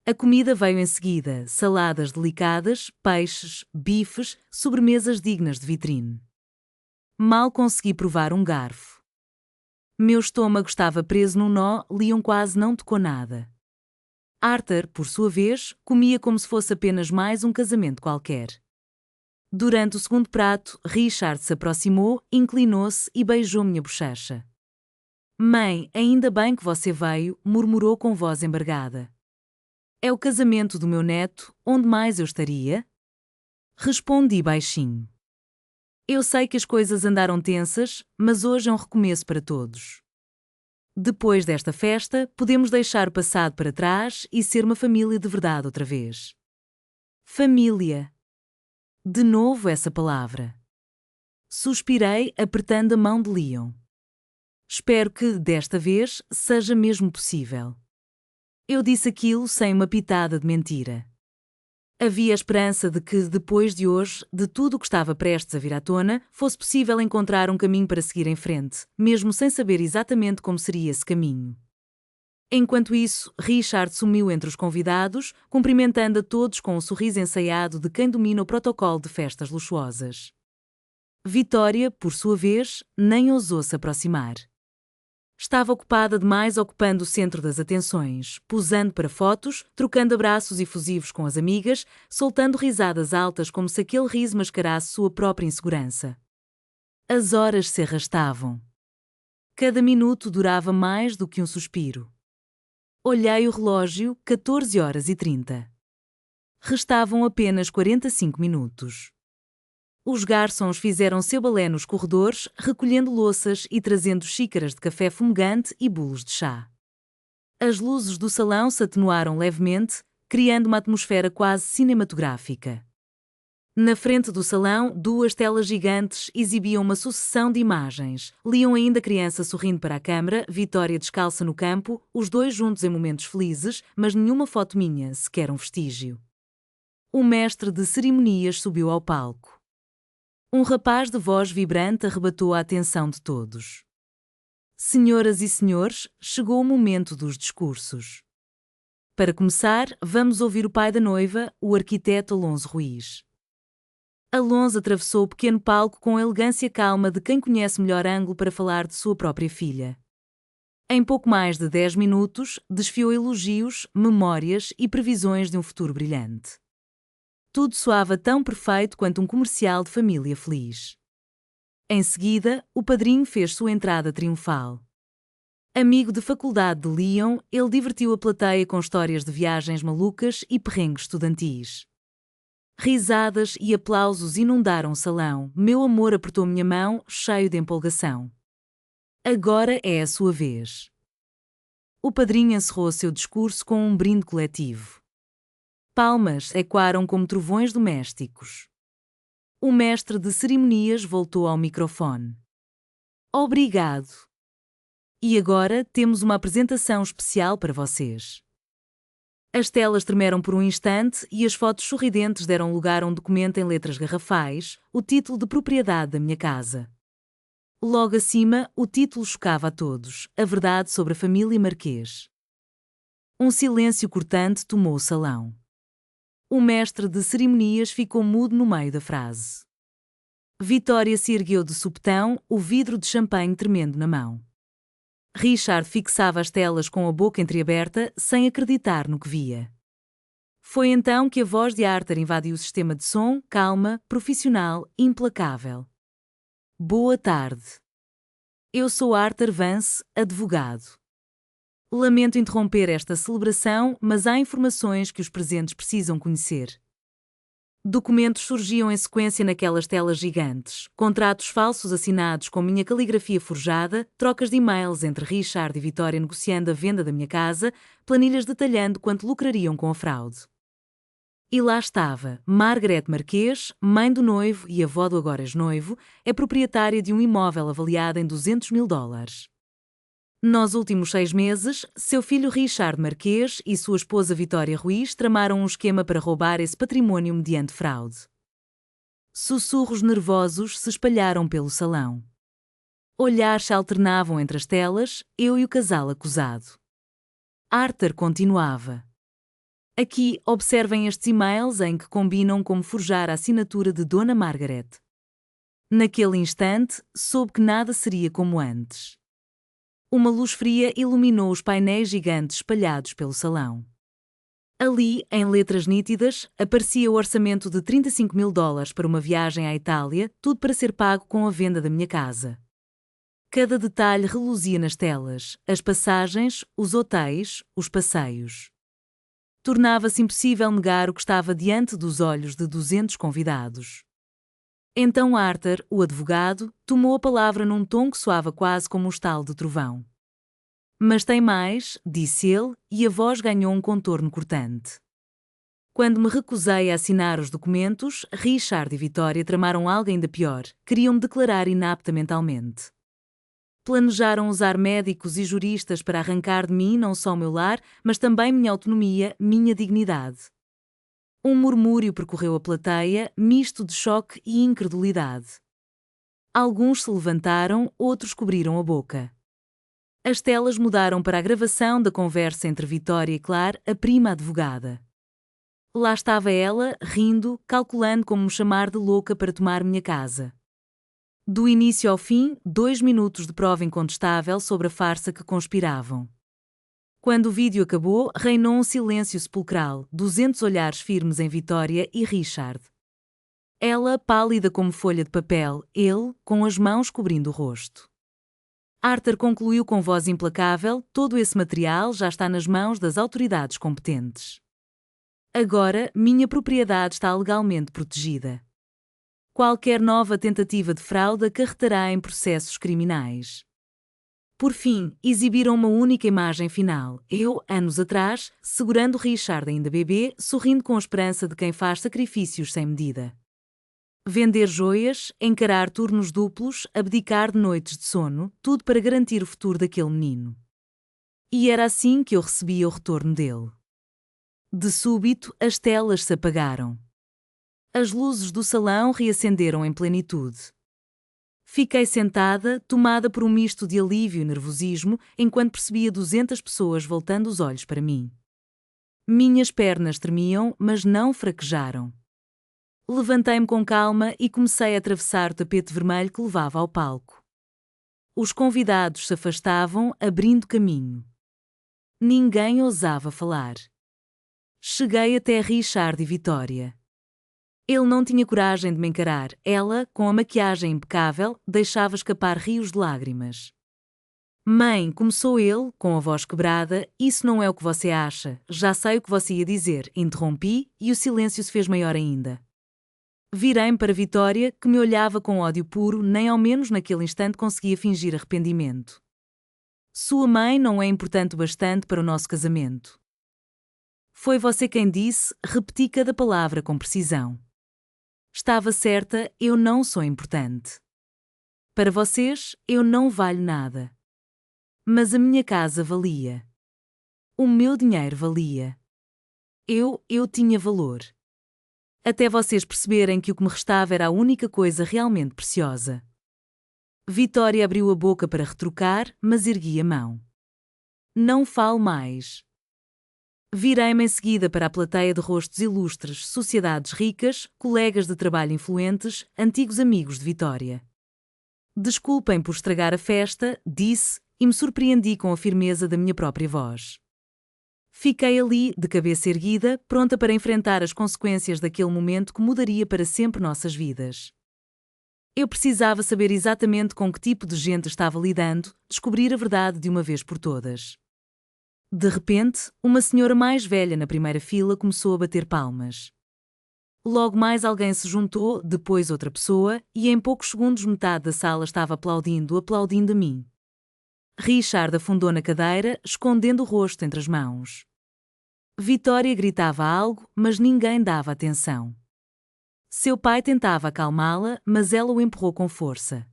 A comida veio em seguida, saladas delicadas, peixes, bifes, sobremesas dignas de vitrine. Mal consegui provar um garfo. Meu estômago estava preso num nó, Leon quase não tocou nada. Arthur, por sua vez, comia como se fosse apenas mais um casamento qualquer. Durante o segundo prato, Richard se aproximou, inclinou-se e beijou minha bochecha. Mãe, ainda bem que você veio, murmurou com voz embargada. É o casamento do meu neto, onde mais eu estaria? Respondi baixinho. Eu sei que as coisas andaram tensas, mas hoje é um recomeço para todos. Depois desta festa, podemos deixar o passado para trás e ser uma família de verdade outra vez. Família. De novo essa palavra. Suspirei, apertando a mão de Leon. Espero que, desta vez, seja mesmo possível. Eu disse aquilo sem uma pitada de mentira. Havia a esperança de que, depois de hoje, de tudo o que estava prestes a vir à tona, fosse possível encontrar um caminho para seguir em frente, mesmo sem saber exatamente como seria esse caminho. Enquanto isso, Richard sumiu entre os convidados, cumprimentando a todos com um sorriso ensaiado de quem domina o protocolo de festas luxuosas. Vitória, por sua vez, nem ousou se aproximar. Estava ocupada demais ocupando o centro das atenções, posando para fotos, trocando abraços efusivos com as amigas, soltando risadas altas como se aquele riso mascarasse sua própria insegurança. As horas se arrastavam. Cada minuto durava mais do que um suspiro. Olhei o relógio, 14h30. Restavam apenas 45 minutos. Os garçons fizeram seu balé nos corredores, recolhendo louças e trazendo xícaras de café fumegante e bolos de chá. As luzes do salão se atenuaram levemente, criando uma atmosfera quase cinematográfica. Na frente do salão, 2 telas gigantes exibiam uma sucessão de imagens. Leon ainda criança sorrindo para a câmara, Vitória descalça no campo, os dois juntos em momentos felizes, mas nenhuma foto minha, sequer um vestígio. O mestre de cerimonias subiu ao palco. Um rapaz de voz vibrante arrebatou a atenção de todos. Senhoras e senhores, chegou o momento dos discursos. Para começar, vamos ouvir o pai da noiva, o arquiteto Alonso Ruiz. Alonso atravessou o pequeno palco com a elegância calma de quem conhece melhor ângulo para falar de sua própria filha. Em pouco mais de 10 minutos, desfiou elogios, memórias e previsões de um futuro brilhante. Tudo soava tão perfeito quanto um comercial de família feliz. Em seguida, o padrinho fez sua entrada triunfal. Amigo de faculdade de Leon, ele divertiu a plateia com histórias de viagens malucas e perrengues estudantis. Risadas e aplausos inundaram o salão. Meu amor apertou minha mão, cheio de empolgação. Agora é a sua vez. O padrinho encerrou seu discurso com um brinde coletivo. Palmas ecoaram como trovões domésticos. O mestre de cerimonias voltou ao microfone. Obrigado. E agora temos uma apresentação especial para vocês. As telas tremeram por um instante e as fotos sorridentes deram lugar a um documento em letras garrafais, o título de propriedade da minha casa. Logo acima, o título chocava a todos, a verdade sobre a família Marquês. Um silêncio cortante tomou o salão. O mestre de cerimonias ficou mudo no meio da frase. Vitória se ergueu de supetão, o vidro de champanhe tremendo na mão. Richard fixava as telas com a boca entreaberta, sem acreditar no que via. Foi então que a voz de Arthur invadiu o sistema de som, calma, profissional, implacável. Boa tarde. Eu sou Arthur Vance, advogado. Lamento interromper esta celebração, mas há informações que os presentes precisam conhecer. Documentos surgiam em sequência naquelas telas gigantes, contratos falsos assinados com minha caligrafia forjada, trocas de e-mails entre Richard e Vitória negociando a venda da minha casa, planilhas detalhando quanto lucrariam com a fraude. E lá estava, Margaret Marquês, mãe do noivo e avó do agora ex-noivo, é proprietária de um imóvel avaliado em $200.000. Nos últimos 6 meses, seu filho Richard Marquês e sua esposa Vitória Ruiz tramaram um esquema para roubar esse patrimônio mediante fraude. Sussurros nervosos se espalharam pelo salão. Olhares se alternavam entre as telas, eu e o casal acusado. Arthur continuava. Aqui observem estes e-mails em que combinam como forjar a assinatura de Dona Margaret. Naquele instante, soube que nada seria como antes. Uma luz fria iluminou os painéis gigantes espalhados pelo salão. Ali, em letras nítidas, aparecia o orçamento de $35.000 para uma viagem à Itália, tudo para ser pago com a venda da minha casa. Cada detalhe reluzia nas telas, as passagens, os hotéis, os passeios. Tornava-se impossível negar o que estava diante dos olhos de 200 convidados. Então Arthur, o advogado, tomou a palavra num tom que soava quase como um estalo de trovão. Mas tem mais, disse ele, e a voz ganhou um contorno cortante. Quando me recusei a assinar os documentos, Richard e Vitória tramaram algo ainda pior, queriam-me declarar inapta mentalmente. Planejaram usar médicos e juristas para arrancar de mim não só o meu lar, mas também minha autonomia, minha dignidade. Um murmúrio percorreu a plateia, misto de choque e incredulidade. Alguns se levantaram, outros cobriram a boca. As telas mudaram para a gravação da conversa entre Vitória e Claire, a prima advogada. Lá estava ela, rindo, calculando como me chamar de louca para tomar minha casa. Do início ao fim, 2 minutos de prova incontestável sobre a farsa que conspiravam. Quando o vídeo acabou, reinou um silêncio sepulcral, 200 olhares firmes em Vitória e Richard. Ela, pálida como folha de papel, ele, com as mãos cobrindo o rosto. Arthur concluiu com voz implacável: todo esse material já está nas mãos das autoridades competentes. Agora, minha propriedade está legalmente protegida. Qualquer nova tentativa de fraude acarretará em processos criminais. Por fim, exibiram uma única imagem final, eu, anos atrás, segurando Richard ainda bebê, sorrindo com a esperança de quem faz sacrifícios sem medida. Vender joias, encarar turnos duplos, abdicar de noites de sono, tudo para garantir o futuro daquele menino. E era assim que eu recebia o retorno dele. De súbito, as telas se apagaram. As luzes do salão reacenderam em plenitude. Fiquei sentada, tomada por um misto de alívio e nervosismo, enquanto percebia 200 pessoas voltando os olhos para mim. Minhas pernas tremiam, mas não fraquejaram. Levantei-me com calma e comecei a atravessar o tapete vermelho que levava ao palco. Os convidados se afastavam, abrindo caminho. Ninguém ousava falar. Cheguei até Richard e Vitória. Ele não tinha coragem de me encarar. Ela, com a maquiagem impecável, deixava escapar rios de lágrimas. Mãe, começou ele, com a voz quebrada, isso não é o que você acha. Já sei o que você ia dizer. Interrompi, e o silêncio se fez maior ainda. Virei-me para Vitória, que me olhava com ódio puro, nem ao menos naquele instante conseguia fingir arrependimento. Sua mãe não é importante o bastante para o nosso casamento. Foi você quem disse, repeti cada palavra com precisão. Estava certa, eu não sou importante. Para vocês, eu não valho nada. Mas a minha casa valia. O meu dinheiro valia. Eu tinha valor. Até vocês perceberem que o que me restava era a única coisa realmente preciosa. Vitória abriu a boca para retrucar, mas ergui a mão. Não falo mais. Virei-me em seguida para a plateia de rostos ilustres, sociedades ricas, colegas de trabalho influentes, antigos amigos de Vitória. Desculpem por estragar a festa, disse, e me surpreendi com a firmeza da minha própria voz. Fiquei ali, de cabeça erguida, pronta para enfrentar as consequências daquele momento que mudaria para sempre nossas vidas. Eu precisava saber exatamente com que tipo de gente estava lidando, descobrir a verdade de uma vez por todas. De repente, uma senhora mais velha na primeira fila começou a bater palmas. Logo mais alguém se juntou, depois outra pessoa, e em poucos segundos metade da sala estava aplaudindo a mim. Richard afundou na cadeira, escondendo o rosto entre as mãos. Vitória gritava algo, mas ninguém dava atenção. Seu pai tentava acalmá-la, mas ela o empurrou com força.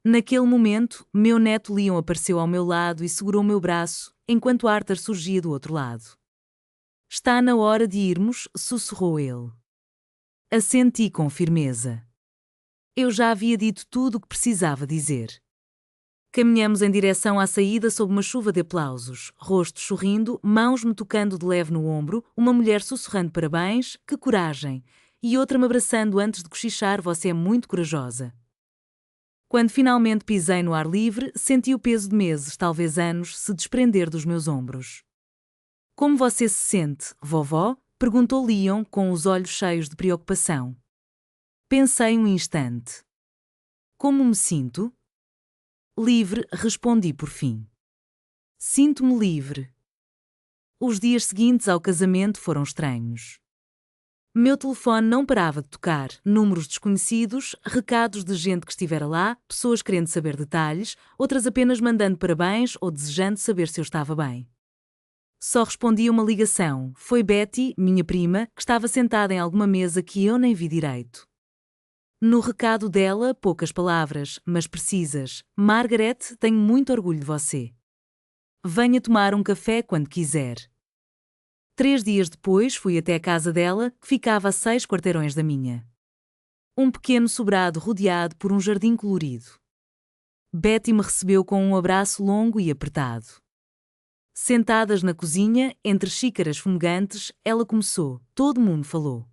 Naquele momento, meu neto Leon apareceu ao meu lado e segurou meu braço, enquanto Arthur surgia do outro lado. Está na hora de irmos, sussurrou ele. Assenti com firmeza. Eu já havia dito tudo o que precisava dizer. Caminhamos em direção à saída sob uma chuva de aplausos, rostos sorrindo, mãos me tocando de leve no ombro, uma mulher sussurrando parabéns, que coragem, e outra me abraçando antes de cochichar, você é muito corajosa. Quando finalmente pisei no ar livre, senti o peso de meses, talvez anos, se desprender dos meus ombros. Como você se sente, vovó? Perguntou Leon com os olhos cheios de preocupação. Pensei um instante. Como me sinto? Livre, respondi por fim. Sinto-me livre. Os dias seguintes ao casamento foram estranhos. Meu telefone não parava de tocar, números desconhecidos, recados de gente que estivera lá, pessoas querendo saber detalhes, outras apenas mandando parabéns ou desejando saber se eu estava bem. Só respondia uma ligação, foi Betty, minha prima, que estava sentada em alguma mesa que eu nem vi direito. No recado dela, poucas palavras, mas precisas. Margaret, tenho muito orgulho de você. Venha tomar um café quando quiser. 3 dias depois fui até a casa dela, que ficava a 6 quarteirões da minha. Um pequeno sobrado rodeado por um jardim colorido. Betty me recebeu com um abraço longo e apertado. Sentadas na cozinha, entre xícaras fumegantes, ela começou, todo mundo falou.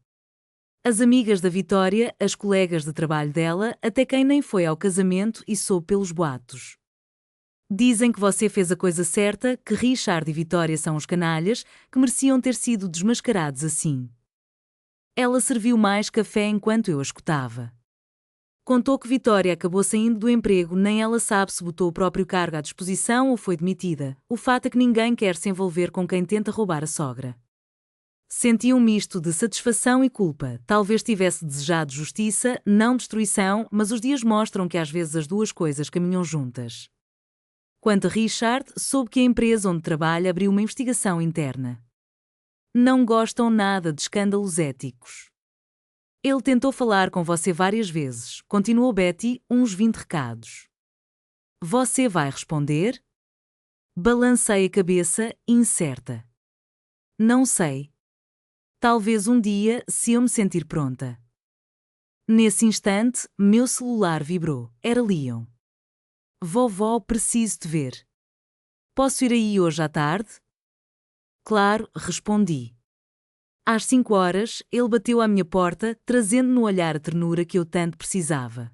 As amigas da Vitória, as colegas de trabalho dela, até quem nem foi ao casamento e soube pelos boatos. Dizem que você fez a coisa certa, que Richard e Vitória são os canalhas, que mereciam ter sido desmascarados assim. Ela serviu mais café enquanto eu a escutava. Contou que Vitória acabou saindo do emprego, nem ela sabe se botou o próprio cargo à disposição ou foi demitida. O fato é que ninguém quer se envolver com quem tenta roubar a sogra. Senti um misto de satisfação e culpa. Talvez tivesse desejado justiça, não destruição, mas os dias mostram que às vezes as duas coisas caminham juntas. Quanto a Richard, soube que a empresa onde trabalha abriu uma investigação interna. Não gostam nada de escândalos éticos. Ele tentou falar com você várias vezes, continuou Betty, uns 20 recados. Você vai responder? Balancei a cabeça, incerta. Não sei. Talvez um dia, se eu me sentir pronta. Nesse instante, meu celular vibrou. Era Leon. Vovó, preciso te ver. Posso ir aí hoje à tarde? Claro, respondi. Às 5 horas, ele bateu à minha porta, trazendo no olhar a ternura que eu tanto precisava.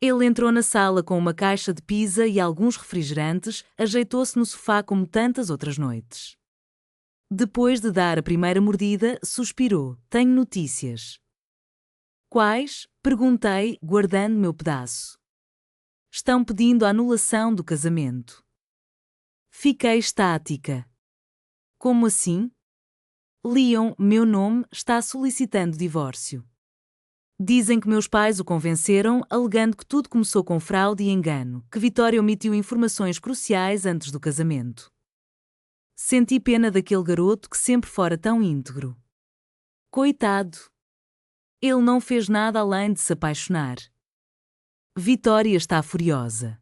Ele entrou na sala com uma caixa de pizza e alguns refrigerantes, ajeitou-se no sofá como tantas outras noites. Depois de dar a primeira mordida, suspirou. Tenho notícias. Quais? Perguntei, guardando meu pedaço. Estão pedindo a anulação do casamento. Fiquei estática. Como assim? Leon, meu nome, está solicitando divórcio. Dizem que meus pais o convenceram, alegando que tudo começou com fraude e engano, que Vitória omitiu informações cruciais antes do casamento. Senti pena daquele garoto que sempre fora tão íntegro. Coitado! Ele não fez nada além de se apaixonar. Vitória está furiosa.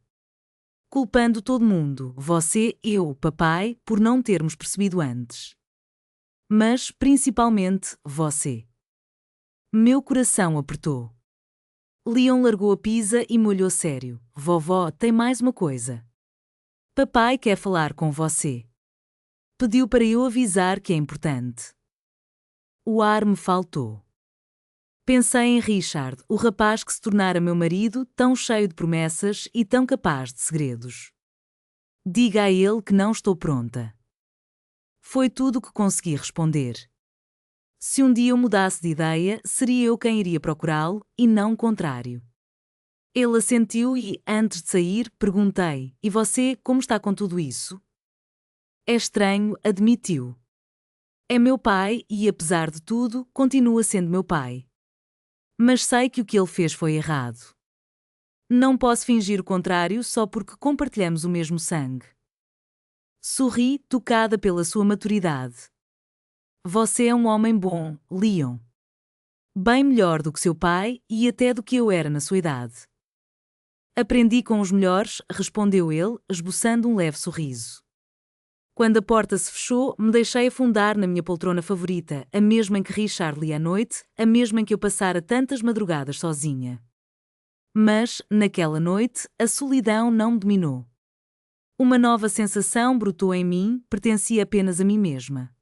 Culpando todo mundo, você, eu, papai, por não termos percebido antes. Mas, principalmente, você. Meu coração apertou. Leon largou a pizza e me olhou sério. Vovó, tem mais uma coisa. Papai quer falar com você. Pediu para eu avisar que é importante. O ar me faltou. Pensei em Richard, o rapaz que se tornara meu marido, tão cheio de promessas e tão capaz de segredos. Diga a ele que não estou pronta. Foi tudo o que consegui responder. Se um dia eu mudasse de ideia, seria eu quem iria procurá-lo, e não o contrário. Ele assentiu e, antes de sair, perguntei: e você, como está com tudo isso? É estranho, admitiu. É meu pai e, apesar de tudo, continua sendo meu pai. Mas sei que o que ele fez foi errado. Não posso fingir o contrário só porque compartilhamos o mesmo sangue. Sorri, tocada pela sua maturidade. Você é um homem bom, Leon. Bem melhor do que seu pai e até do que eu era na sua idade. Aprendi com os melhores, respondeu ele, esboçando um leve sorriso. Quando a porta se fechou, me deixei afundar na minha poltrona favorita, a mesma em que Richard lia à noite, a mesma em que eu passara tantas madrugadas sozinha. Mas, naquela noite, a solidão não me dominou. Uma nova sensação brotou em mim, pertencia apenas a mim mesma.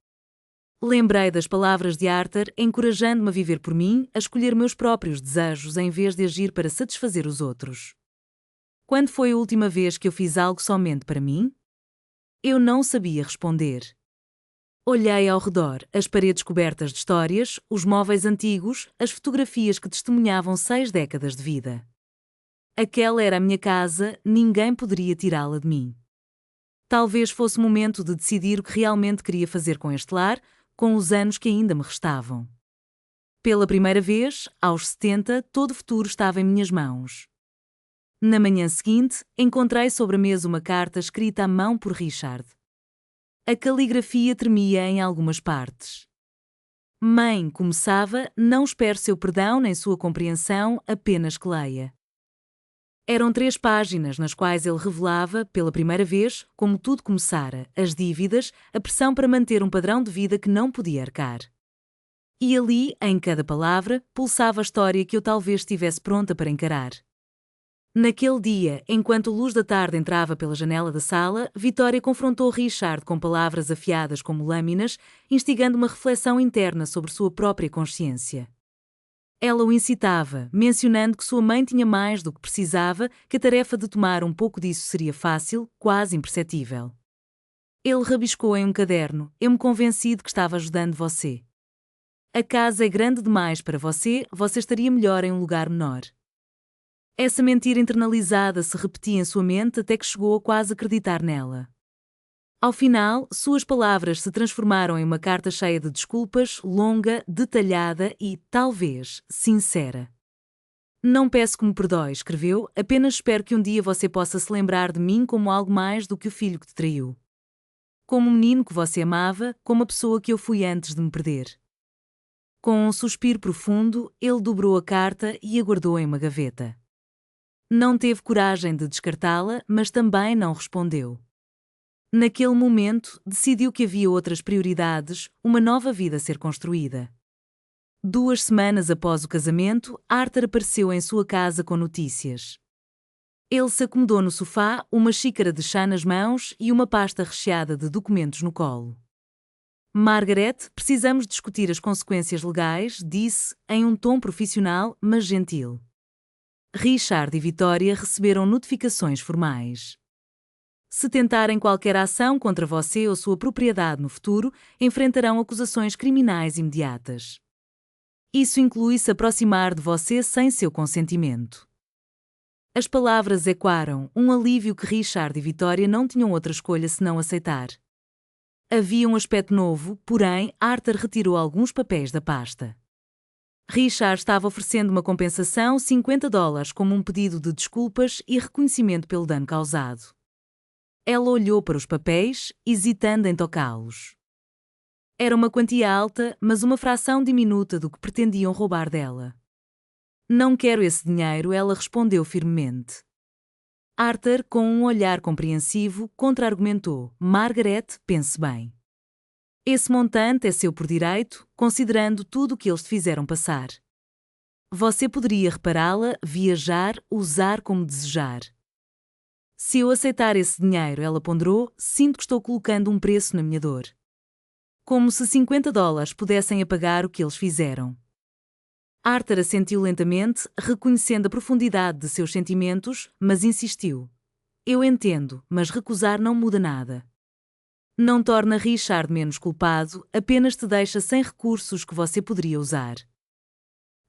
Lembrei das palavras de Arthur, encorajando-me a viver por mim, a escolher meus próprios desejos em vez de agir para satisfazer os outros. Quando foi a última vez que eu fiz algo somente para mim? Eu não sabia responder. Olhei ao redor, as paredes cobertas de histórias, os móveis antigos, as fotografias que testemunhavam 6 décadas de vida. Aquela era a minha casa, ninguém poderia tirá-la de mim. Talvez fosse o momento de decidir o que realmente queria fazer com este lar, com os anos que ainda me restavam. Pela primeira vez, aos 70, todo o futuro estava em minhas mãos. Na manhã seguinte, encontrei sobre a mesa uma carta escrita à mão por Richard. A caligrafia tremia em algumas partes. Mãe, começava, não espero seu perdão nem sua compreensão, apenas que leia. Eram 3 páginas nas quais ele revelava, pela primeira vez, como tudo começara, as dívidas, a pressão para manter um padrão de vida que não podia arcar. E ali, em cada palavra, pulsava a história que eu talvez estivesse pronta para encarar. Naquele dia, enquanto a luz da tarde entrava pela janela da sala, Vitória confrontou Richard com palavras afiadas como lâminas, instigando uma reflexão interna sobre sua própria consciência. Ela o incitava, mencionando que sua mãe tinha mais do que precisava, que a tarefa de tomar um pouco disso seria fácil, quase imperceptível. Ele rabiscou em um caderno: eu me convenci de que estava ajudando você. A casa é grande demais para você, você estaria melhor em um lugar menor. Essa mentira internalizada se repetia em sua mente até que chegou a quase acreditar nela. Ao final, suas palavras se transformaram em uma carta cheia de desculpas, longa, detalhada e, talvez, sincera. Não peço que me perdoe, escreveu, apenas espero que um dia você possa se lembrar de mim como algo mais do que o filho que te traiu. Como o menino que você amava, como a pessoa que eu fui antes de me perder. Com um suspiro profundo, ele dobrou a carta e a guardou em uma gaveta. Não teve coragem de descartá-la, mas também não respondeu. Naquele momento, decidiu que havia outras prioridades, uma nova vida a ser construída. 2 semanas após o casamento, Arthur apareceu em sua casa com notícias. Ele se acomodou no sofá, uma xícara de chá nas mãos e uma pasta recheada de documentos no colo. Margaret, precisamos discutir as consequências legais, disse, em um tom profissional, mas gentil. Richard e Vitória receberam notificações formais. Se tentarem qualquer ação contra você ou sua propriedade no futuro, enfrentarão acusações criminais imediatas. Isso inclui se aproximar de você sem seu consentimento. As palavras ecoaram, um alívio que Richard e Vitória não tinham outra escolha senão aceitar. Havia um aspecto novo, porém, Arthur retirou alguns papéis da pasta. Richard estava oferecendo uma compensação $50 como um pedido de desculpas e reconhecimento pelo dano causado. Ela olhou para os papéis, hesitando em tocá-los. Era uma quantia alta, mas uma fração diminuta do que pretendiam roubar dela. Não quero esse dinheiro, ela respondeu firmemente. Arthur, com um olhar compreensivo, contra-argumentou: Margaret, pense bem. Esse montante é seu por direito, considerando tudo o que eles te fizeram passar. Você poderia repará-la, viajar, usar como desejar. Se eu aceitar esse dinheiro, ela ponderou, sinto que estou colocando um preço na minha dor. Como se $50 pudessem apagar o que eles fizeram. Arthur assentiu lentamente, reconhecendo a profundidade de seus sentimentos, mas insistiu. Eu entendo, mas recusar não muda nada. Não torna Richard menos culpado, apenas te deixa sem recursos que você poderia usar.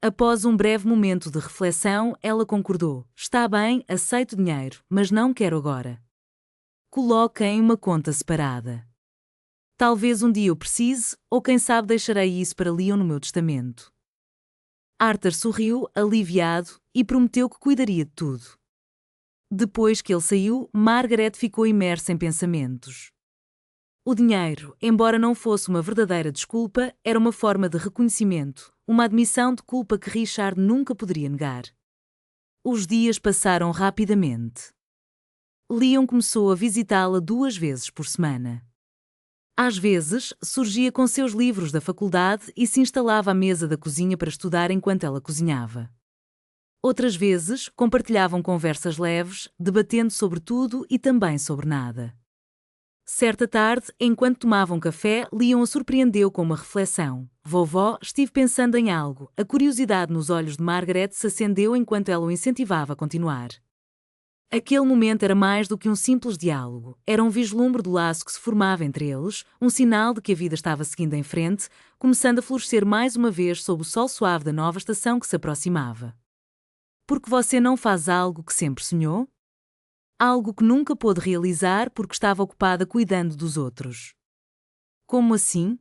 Após um breve momento de reflexão, ela concordou. Está bem, aceito dinheiro, mas não quero agora. Coloque em uma conta separada. Talvez um dia eu precise, ou quem sabe deixarei isso para Leon no meu testamento. Arthur sorriu, aliviado, e prometeu que cuidaria de tudo. Depois que ele saiu, Margaret ficou imersa em pensamentos. O dinheiro, embora não fosse uma verdadeira desculpa, era uma forma de reconhecimento, uma admissão de culpa que Richard nunca poderia negar. Os dias passaram rapidamente. Leon começou a visitá-la 2 vezes por semana. Às vezes, surgia com seus livros da faculdade e se instalava à mesa da cozinha para estudar enquanto ela cozinhava. Outras vezes, compartilhavam conversas leves, debatendo sobre tudo e também sobre nada. Certa tarde, enquanto tomavam café, Leon a surpreendeu com uma reflexão. Vovó, estive pensando em algo. A curiosidade nos olhos de Margaret se acendeu enquanto ela o incentivava a continuar. Aquele momento era mais do que um simples diálogo. Era um vislumbre do laço que se formava entre eles, um sinal de que a vida estava seguindo em frente, começando a florescer mais uma vez sob o sol suave da nova estação que se aproximava. Porque você não faz algo que sempre sonhou? Algo que nunca pôde realizar porque estava ocupada cuidando dos outros. Como assim?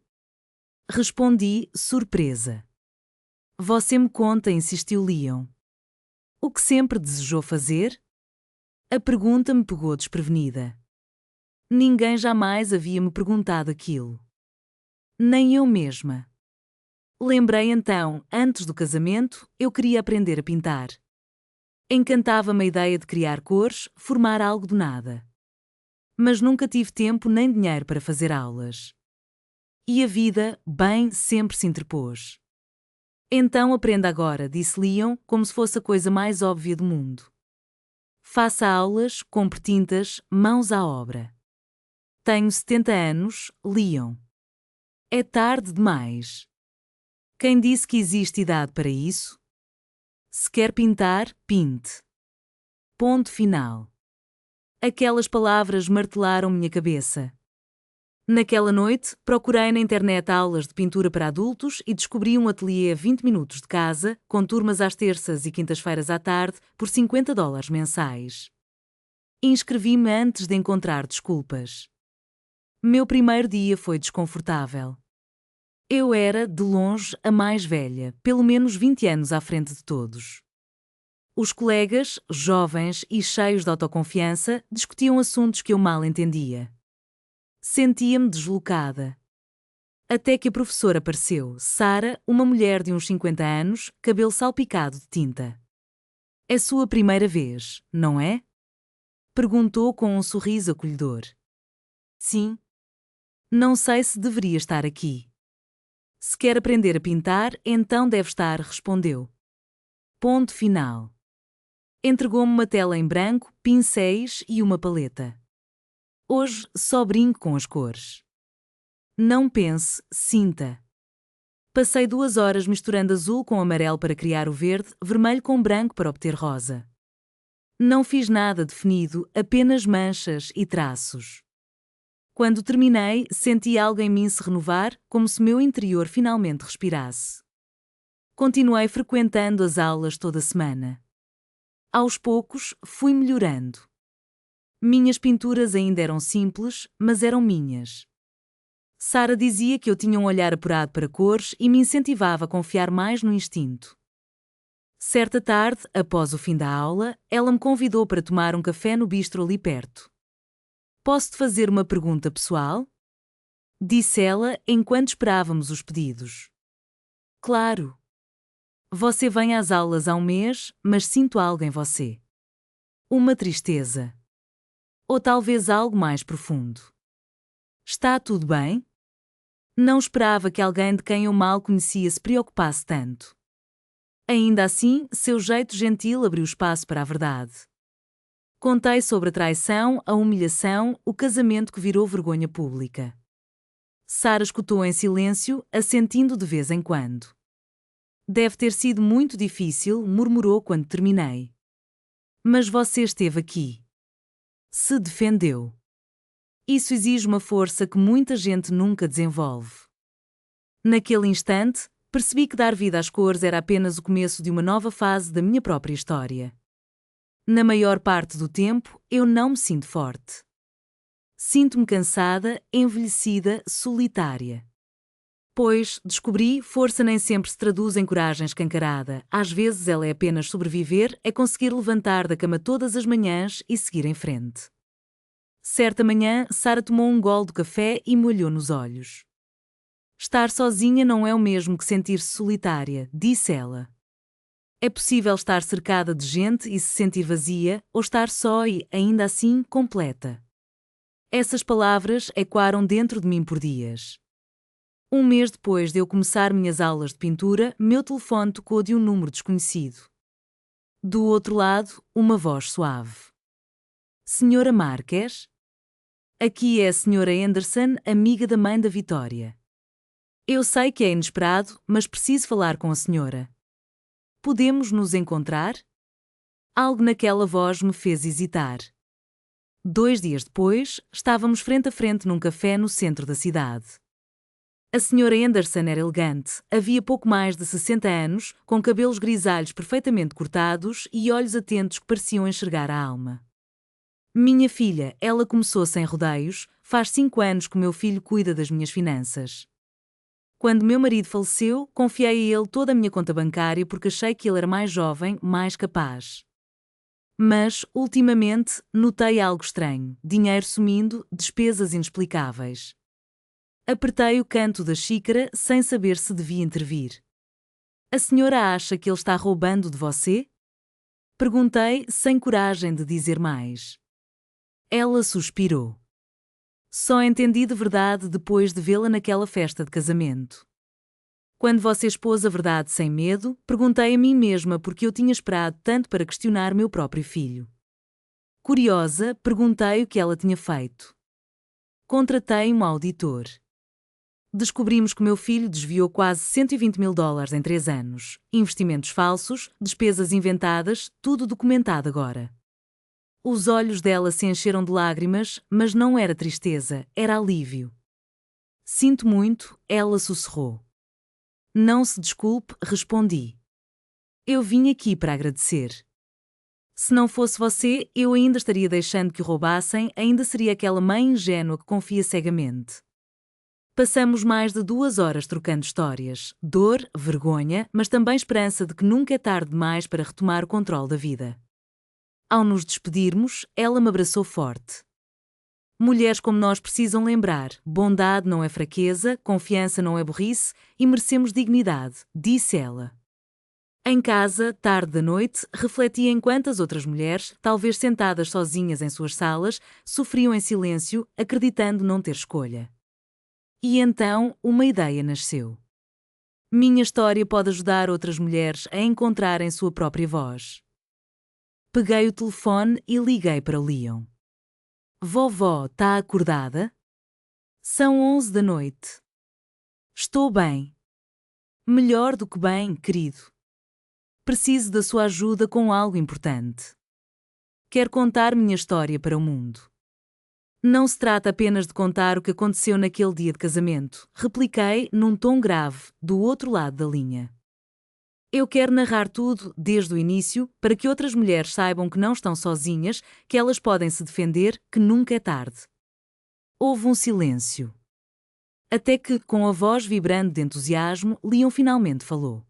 Respondi, surpresa. Você me conta, insistiu Leon. O que sempre desejou fazer? A pergunta me pegou desprevenida. Ninguém jamais havia me perguntado aquilo. Nem eu mesma. Lembrei então, antes do casamento, eu queria aprender a pintar. Encantava-me a ideia de criar cores, formar algo do nada. Mas nunca tive tempo nem dinheiro para fazer aulas. E a vida, bem, sempre se interpôs. Então aprenda agora, disse Leon, como se fosse a coisa mais óbvia do mundo. Faça aulas, compre tintas, mãos à obra. Tenho 70 anos, Leon. É tarde demais. Quem disse que existe idade para isso? Se quer pintar, pinte. Ponto final. Aquelas palavras martelaram minha cabeça. Naquela noite, procurei na internet aulas de pintura para adultos e descobri um ateliê a 20 minutos de casa, com turmas às terças e quintas-feiras à tarde, por $50 mensais. Inscrevi-me antes de encontrar desculpas. Meu primeiro dia foi desconfortável. Eu era, de longe, a mais velha, pelo menos 20 anos à frente de todos. Os colegas, jovens e cheios de autoconfiança, discutiam assuntos que eu mal entendia. Sentia-me deslocada. Até que a professora apareceu, Sarah, uma mulher de uns 50 anos, cabelo salpicado de tinta. É sua primeira vez, não é? Perguntou com um sorriso acolhedor. Sim. Não sei se deveria estar aqui. Se quer aprender a pintar, então deve estar, respondeu. Ponto final. Entregou-me uma tela em branco, pincéis e uma paleta. Hoje só brinco com as cores. Não pense, sinta. Passei 2 horas misturando azul com amarelo para criar o verde, vermelho com branco para obter rosa. Não fiz nada definido, apenas manchas e traços. Quando terminei, senti algo em mim se renovar, como se meu interior finalmente respirasse. Continuei frequentando as aulas toda semana. Aos poucos, fui melhorando. Minhas pinturas ainda eram simples, mas eram minhas. Sarah dizia que eu tinha um olhar apurado para cores e me incentivava a confiar mais no instinto. Certa tarde, após o fim da aula, ela me convidou para tomar um café no bistro ali perto. Posso-te fazer uma pergunta pessoal? Disse ela enquanto esperávamos os pedidos. Claro. Você vem às aulas há um mês, mas sinto algo em você. Uma tristeza. Ou talvez algo mais profundo. Está tudo bem? Não esperava que alguém de quem eu mal conhecia se preocupasse tanto. Ainda assim, seu jeito gentil abriu espaço para a verdade. Contei sobre a traição, a humilhação, o casamento que virou vergonha pública. Sara escutou em silêncio, assentindo de vez em quando. Deve ter sido muito difícil, murmurou quando terminei. Mas você esteve aqui. Se defendeu. Isso exige uma força que muita gente nunca desenvolve. Naquele instante, percebi que dar vida às cores era apenas o começo de uma nova fase da minha própria história. Na maior parte do tempo, eu não me sinto forte. Sinto-me cansada, envelhecida, solitária. Pois, descobri, força nem sempre se traduz em coragem escancarada. Às vezes ela é apenas sobreviver, é conseguir levantar da cama todas as manhãs e seguir em frente. Certa manhã, Sara tomou um gole do café e me olhou nos olhos. Estar sozinha não é o mesmo que sentir-se solitária, disse ela. É possível estar cercada de gente e se sentir vazia, ou estar só e, ainda assim, completa. Essas palavras ecoaram dentro de mim por dias. Um mês depois de eu começar minhas aulas de pintura, meu telefone tocou de um número desconhecido. Do outro lado, uma voz suave. Senhora Marques? Aqui é a Senhora Anderson, amiga da mãe da Vitória. Eu sei que é inesperado, mas preciso falar com a senhora. Podemos nos encontrar? Algo naquela voz me fez hesitar. 2 dias depois, estávamos frente a frente num café no centro da cidade. A senhora Anderson era elegante, havia pouco mais de 60 anos, com cabelos grisalhos perfeitamente cortados e olhos atentos que pareciam enxergar a alma. Minha filha, ela começou sem rodeios, faz 5 anos que o meu filho cuida das minhas finanças. Quando meu marido faleceu, confiei a ele toda a minha conta bancária porque achei que ele era mais jovem, mais capaz. Mas, ultimamente, notei algo estranho: dinheiro sumindo, despesas inexplicáveis. Apertei o canto da xícara sem saber se devia intervir. A senhora acha que ele está roubando de você? Perguntei, sem coragem de dizer mais. Ela suspirou. Só entendi de verdade depois de vê-la naquela festa de casamento. Quando você expôs a verdade sem medo, perguntei a mim mesma por que eu tinha esperado tanto para questionar meu próprio filho. Curiosa, perguntei o que ela tinha feito. Contratei um auditor. Descobrimos que meu filho desviou quase $120.000 em 3 anos. Investimentos falsos, despesas inventadas, tudo documentado agora. Os olhos dela se encheram de lágrimas, mas não era tristeza, era alívio. Sinto muito, ela sussurrou. Não se desculpe, respondi. Eu vim aqui para agradecer. Se não fosse você, eu ainda estaria deixando que o roubassem, ainda seria aquela mãe ingênua que confia cegamente. Passamos mais de 2 horas trocando histórias, dor, vergonha, mas também esperança de que nunca é tarde demais para retomar o controle da vida. Ao nos despedirmos, ela me abraçou forte. Mulheres como nós precisam lembrar: bondade não é fraqueza, confiança não é burrice e merecemos dignidade, disse ela. Em casa, tarde da noite, refletia enquanto as outras mulheres, talvez sentadas sozinhas em suas salas, sofriam em silêncio, acreditando não ter escolha. E então, uma ideia nasceu. Minha história pode ajudar outras mulheres a encontrarem sua própria voz. Peguei o telefone e liguei para Leon. Vovó, tá acordada? São 11 da noite. Estou bem. Melhor do que bem, querido. Preciso da sua ajuda com algo importante. Quero contar minha história para o mundo. Não se trata apenas de contar o que aconteceu naquele dia de casamento, repliquei num tom grave, do outro lado da linha. Eu quero narrar tudo, desde o início, para que outras mulheres saibam que não estão sozinhas, que elas podem se defender, que nunca é tarde. Houve um silêncio. Até que, com a voz vibrando de entusiasmo, Leon finalmente falou.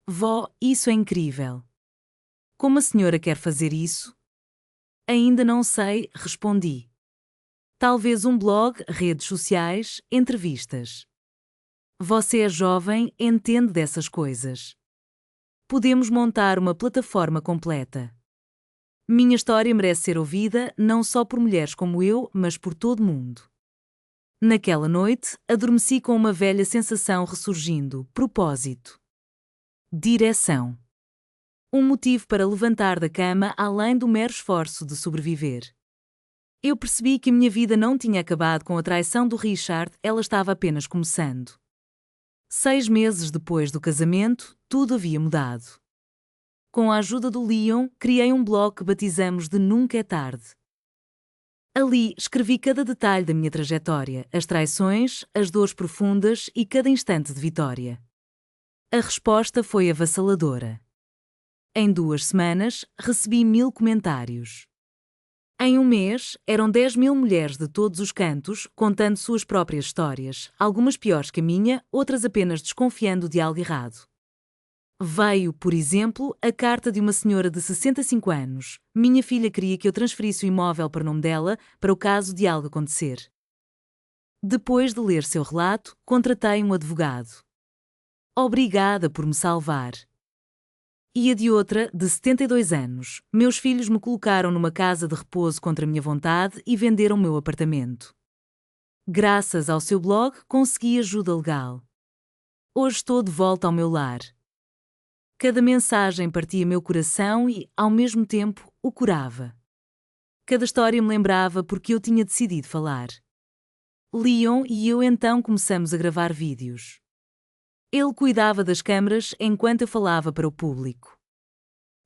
Vó, isso é incrível. Como a senhora quer fazer isso? Ainda não sei, respondi. Talvez um blog, redes sociais, entrevistas. Você é jovem, entende dessas coisas. Podemos montar uma plataforma completa. Minha história merece ser ouvida não só por mulheres como eu, mas por todo mundo. Naquela noite, adormeci com uma velha sensação ressurgindo: propósito. Direção. Um motivo para levantar da cama além do mero esforço de sobreviver. Eu percebi que minha vida não tinha acabado com a traição do Richard, ela estava apenas começando. 6 meses depois do casamento, tudo havia mudado. Com a ajuda do Leon, criei um blog que batizamos de Nunca é Tarde. Ali escrevi cada detalhe da minha trajetória, as traições, as dores profundas e cada instante de vitória. A resposta foi avassaladora. Em 2 semanas, recebi 1000 comentários. Em um mês, eram 10.000 mulheres de todos os cantos, contando suas próprias histórias, algumas piores que a minha, outras apenas desconfiando de algo errado. Veio, por exemplo, a carta de uma senhora de 65 anos. Minha filha queria que eu transferisse o imóvel para o nome dela, para o caso de algo acontecer. Depois de ler seu relato, contratei um advogado. Obrigada por me salvar. E a de outra, de 72 anos. Meus filhos me colocaram numa casa de repouso contra a minha vontade e venderam meu apartamento. Graças ao seu blog, consegui ajuda legal. Hoje estou de volta ao meu lar. Cada mensagem partia meu coração e, ao mesmo tempo, o curava. Cada história me lembrava porque eu tinha decidido falar. Leon e eu então começamos a gravar vídeos. Ele cuidava das câmaras enquanto eu falava para o público.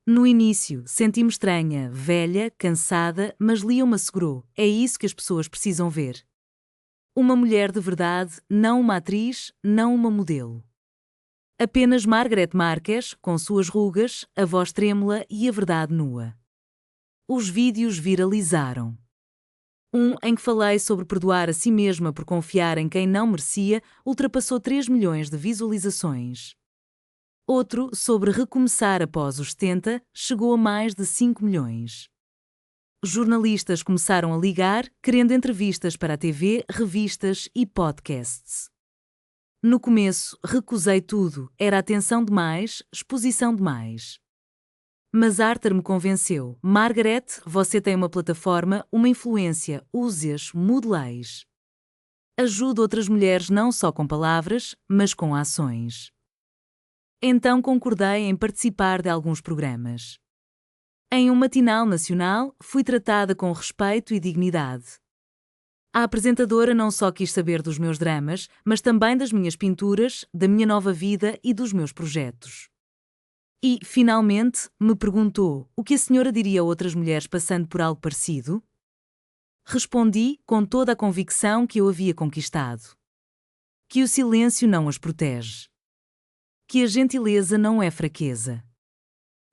No início, senti-me estranha, velha, cansada, mas Leon me assegurou: é isso que as pessoas precisam ver. Uma mulher de verdade, não uma atriz, não uma modelo. Apenas Margareth Marques, com suas rugas, a voz trêmula e a verdade nua. Os vídeos viralizaram. Um em que falei sobre perdoar a si mesma por confiar em quem não merecia ultrapassou 3 milhões de visualizações. Outro, sobre recomeçar após os 70, chegou a mais de 5 milhões. Jornalistas começaram a ligar, querendo entrevistas para a TV, revistas e podcasts. No começo, recusei tudo, era atenção demais, exposição demais. Mas Arthur me convenceu: Margaret, você tem uma plataforma, uma influência, use-as, mude-leis. Ajude outras mulheres não só com palavras, mas com ações. Então concordei em participar de alguns programas. Em um matinal nacional, fui tratada com respeito e dignidade. A apresentadora não só quis saber dos meus dramas, mas também das minhas pinturas, da minha nova vida e dos meus projetos. E, finalmente, me perguntou: o que a senhora diria a outras mulheres passando por algo parecido? Respondi, com toda a convicção que eu havia conquistado: que o silêncio não as protege. Que a gentileza não é fraqueza.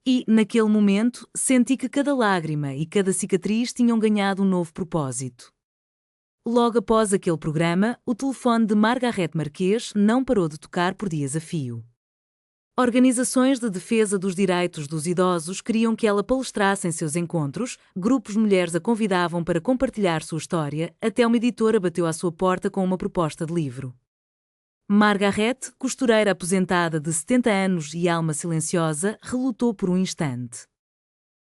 E, naquele momento, senti que cada lágrima e cada cicatriz tinham ganhado um novo propósito. Logo após aquele programa, o telefone de Margareth Marques não parou de tocar por dias a fio. Organizações de defesa dos direitos dos idosos queriam que ela palestrasse em seus encontros, grupos de mulheres a convidavam para compartilhar sua história, até uma editora bateu à sua porta com uma proposta de livro. Margareth, costureira aposentada de 70 anos e alma silenciosa, relutou por um instante.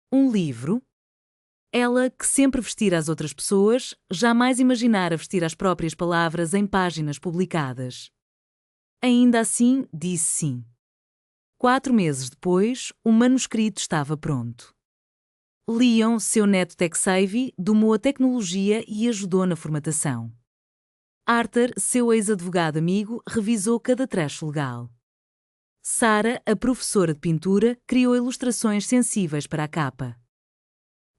Um livro? Ela, que sempre vestira as outras pessoas, jamais imaginara vestir as próprias palavras em páginas publicadas. Ainda assim, disse sim. 4 meses depois, o manuscrito estava pronto. Leon, seu neto tech-savvy, domou a tecnologia e ajudou na formatação. Arthur, seu ex-advogado amigo, revisou cada trecho legal. Sarah, a professora de pintura, criou ilustrações sensíveis para a capa.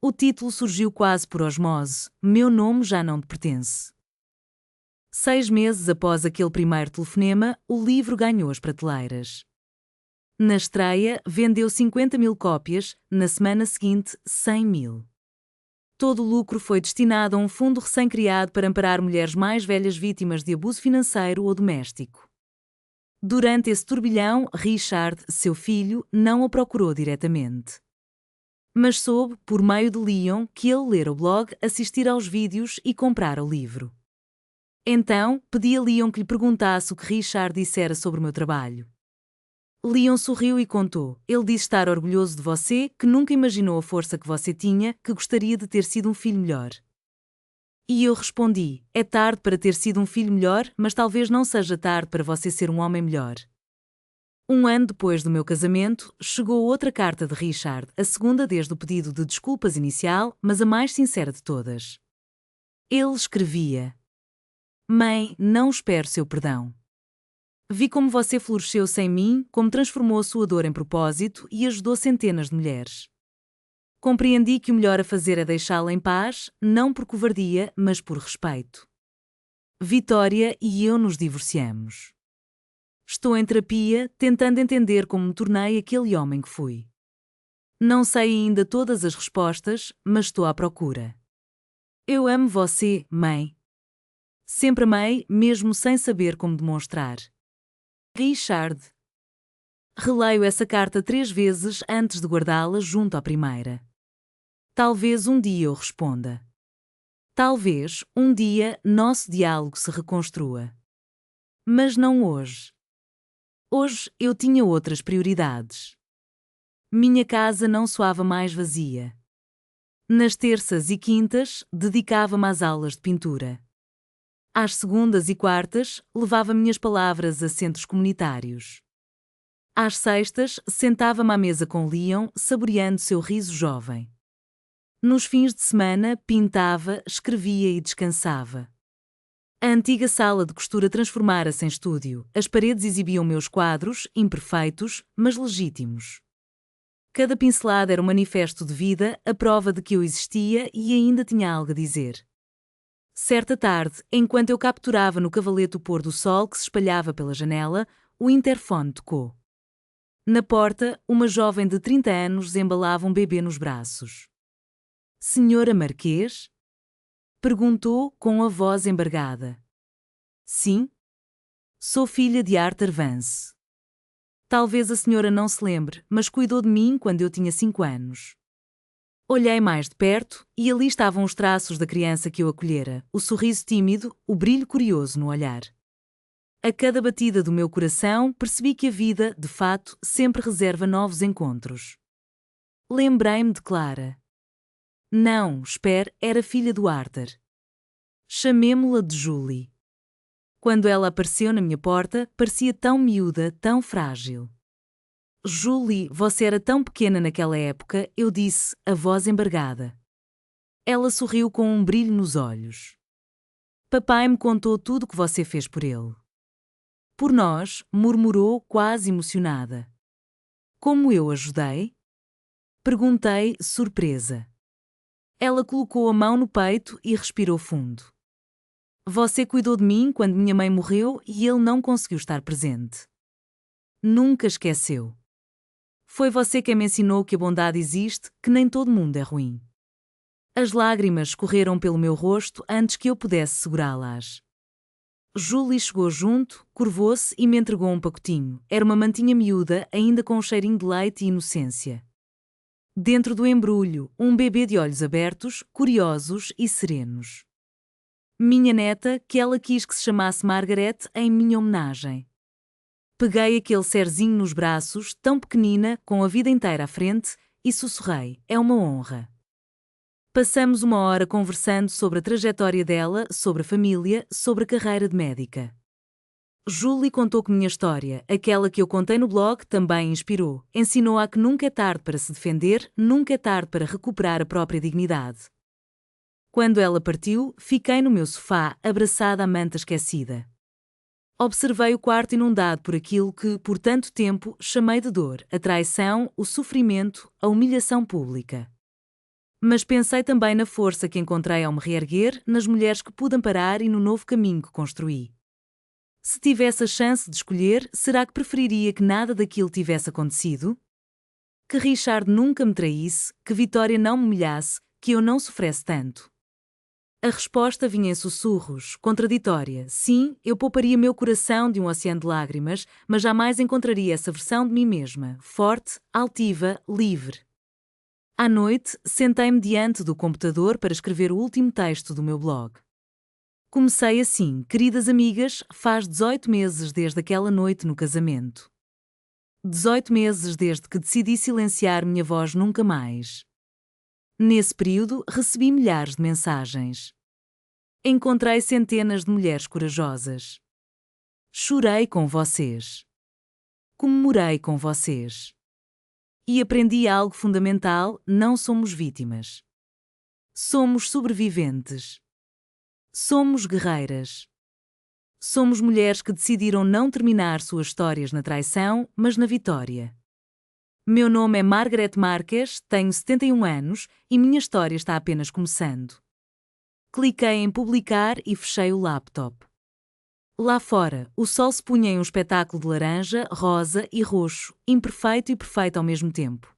O título surgiu quase por osmose: Meu nome já não te pertence. 6 meses após aquele primeiro telefonema, o livro ganhou as prateleiras. Na estreia, vendeu 50.000 cópias, na semana seguinte, 100.000. Todo o lucro foi destinado a um fundo recém-criado para amparar mulheres mais velhas vítimas de abuso financeiro ou doméstico. Durante esse turbilhão, Richard, seu filho, não a procurou diretamente. Mas soube, por meio de Leon, que ele lera o blog, assistir aos vídeos e comprar o livro. Então, pedi a Leon que lhe perguntasse o que Richard dissera sobre o meu trabalho. Leon sorriu e contou. Ele disse estar orgulhoso de você, que nunca imaginou a força que você tinha, que gostaria de ter sido um filho melhor. E eu respondi: é tarde para ter sido um filho melhor, mas talvez não seja tarde para você ser um homem melhor. Um ano depois do meu casamento, chegou outra carta de Richard, a segunda desde o pedido de desculpas inicial, mas a mais sincera de todas. Ele escrevia: Mãe, não espero seu perdão. Vi como você floresceu sem mim, como transformou a sua dor em propósito e ajudou centenas de mulheres. Compreendi que o melhor a fazer é deixá-la em paz, não por covardia, mas por respeito. Vitória e eu nos divorciamos. Estou em terapia, tentando entender como me tornei aquele homem que fui. Não sei ainda todas as respostas, mas estou à procura. Eu amo você, mãe. Sempre amei, mesmo sem saber como demonstrar. Richard. Releio essa carta 3 vezes antes de guardá-la junto à primeira. Talvez um dia eu responda. Talvez, um dia, nosso diálogo se reconstrua. Mas não hoje. Hoje eu tinha outras prioridades. Minha casa não soava mais vazia. Nas terças e quintas, dedicava-me às aulas de pintura. Às segundas e quartas, levava minhas palavras a centros comunitários. Às sextas, sentava-me à mesa com Leon, saboreando seu riso jovem. Nos fins de semana, pintava, escrevia e descansava. A antiga sala de costura transformara-se em estúdio. As paredes exibiam meus quadros, imperfeitos, mas legítimos. Cada pincelada era um manifesto de vida, a prova de que eu existia e ainda tinha algo a dizer. Certa tarde, enquanto eu capturava no cavalete o pôr do sol que se espalhava pela janela, o interfone tocou. Na porta, uma jovem de 30 anos embalava um bebê nos braços. Senhora Marquês? Perguntou com a voz embargada. Sim. Sou filha de Arthur Vance. Talvez a senhora não se lembre, mas cuidou de mim quando eu tinha 5 anos. Olhei mais de perto, e ali estavam os traços da criança que eu acolhera, o sorriso tímido, o brilho curioso no olhar. A cada batida do meu coração, percebi que a vida, de fato, sempre reserva novos encontros. Lembrei-me de Clara. Não, espere, era filha do Arthur. Chamemo-la de Julie. Quando ela apareceu na minha porta, parecia tão miúda, tão frágil. Julie, você era tão pequena naquela época, eu disse, a voz embargada. Ela sorriu com um brilho nos olhos. Papai me contou tudo o que você fez por ele. Por nós, murmurou, quase emocionada. Como eu ajudei? Perguntei, surpresa. Ela colocou a mão no peito e respirou fundo. Você cuidou de mim quando minha mãe morreu e ele não conseguiu estar presente. Nunca esqueceu. Foi você quem me ensinou que a bondade existe, que nem todo mundo é ruim. As lágrimas escorreram pelo meu rosto antes que eu pudesse segurá-las. Julie chegou junto, curvou-se e me entregou um pacotinho. Era uma mantinha miúda, ainda com um cheirinho de leite e inocência. Dentro do embrulho, um bebê de olhos abertos, curiosos e serenos. Minha neta, que ela quis que se chamasse Margaret em minha homenagem. Peguei aquele serzinho nos braços, tão pequenina, com a vida inteira à frente, e sussurrei, é uma honra. Passamos uma hora conversando sobre a trajetória dela, sobre a família, sobre a carreira de médica. Julie contou que minha história, aquela que eu contei no blog, também inspirou. Ensinou-a que nunca é tarde para se defender, nunca é tarde para recuperar a própria dignidade. Quando ela partiu, fiquei no meu sofá, abraçada à manta esquecida. Observei o quarto inundado por aquilo que, por tanto tempo, chamei de dor, a traição, o sofrimento, a humilhação pública. Mas pensei também na força que encontrei ao me reerguer, nas mulheres que pude amparar e no novo caminho que construí. Se tivesse a chance de escolher, será que preferiria que nada daquilo tivesse acontecido? Que Richard nunca me traísse, que Vitória não me humilhasse, que eu não sofresse tanto? A resposta vinha em sussurros, contraditória. Sim, eu pouparia meu coração de um oceano de lágrimas, mas jamais encontraria essa versão de mim mesma, forte, altiva, livre. À noite, sentei-me diante do computador para escrever o último texto do meu blog. Comecei assim: queridas amigas, faz 18 meses desde aquela noite no casamento. 18 meses desde que decidi silenciar minha voz nunca mais. Nesse período, recebi milhares de mensagens. Encontrei centenas de mulheres corajosas. Chorei com vocês. Comemorei com vocês. E aprendi algo fundamental: não somos vítimas. Somos sobreviventes. Somos guerreiras. Somos mulheres que decidiram não terminar suas histórias na traição, mas na vitória. Meu nome é Margaret Marques, tenho 71 anos e minha história está apenas começando. Cliquei em publicar e fechei o laptop. Lá fora, o sol se punha em um espetáculo de laranja, rosa e roxo, imperfeito e perfeito ao mesmo tempo.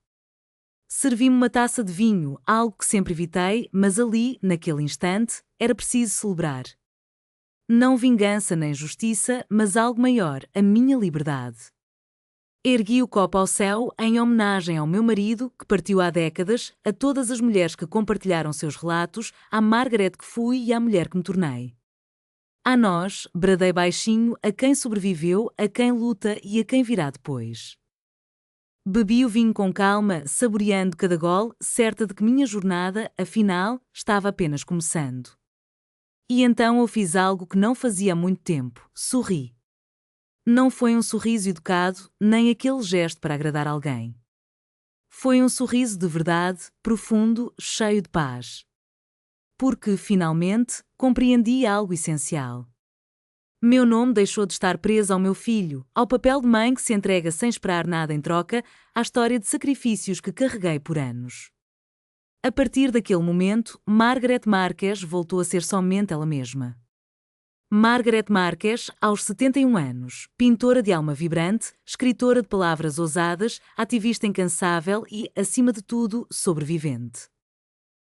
Servi-me uma taça de vinho, algo que sempre evitei, mas ali, naquele instante, era preciso celebrar. Não vingança nem justiça, mas algo maior, a minha liberdade. Ergui o copo ao céu em homenagem ao meu marido, que partiu há décadas, a todas as mulheres que compartilharam seus relatos, à Margaret que fui e à mulher que me tornei. A nós, bradei baixinho, a quem sobreviveu, a quem luta e a quem virá depois. Bebi o vinho com calma, saboreando cada gole, certa de que minha jornada, afinal, estava apenas começando. E então eu fiz algo que não fazia há muito tempo: sorri. Não foi um sorriso educado, nem aquele gesto para agradar alguém. Foi um sorriso de verdade, profundo, cheio de paz. Porque, finalmente, compreendi algo essencial. Meu nome deixou de estar preso ao meu filho, ao papel de mãe que se entrega sem esperar nada em troca, à história de sacrifícios que carreguei por anos. A partir daquele momento, Margaret Marques voltou a ser somente ela mesma. Margaret Marques, aos 71 anos, pintora de alma vibrante, escritora de palavras ousadas, ativista incansável e, acima de tudo, sobrevivente.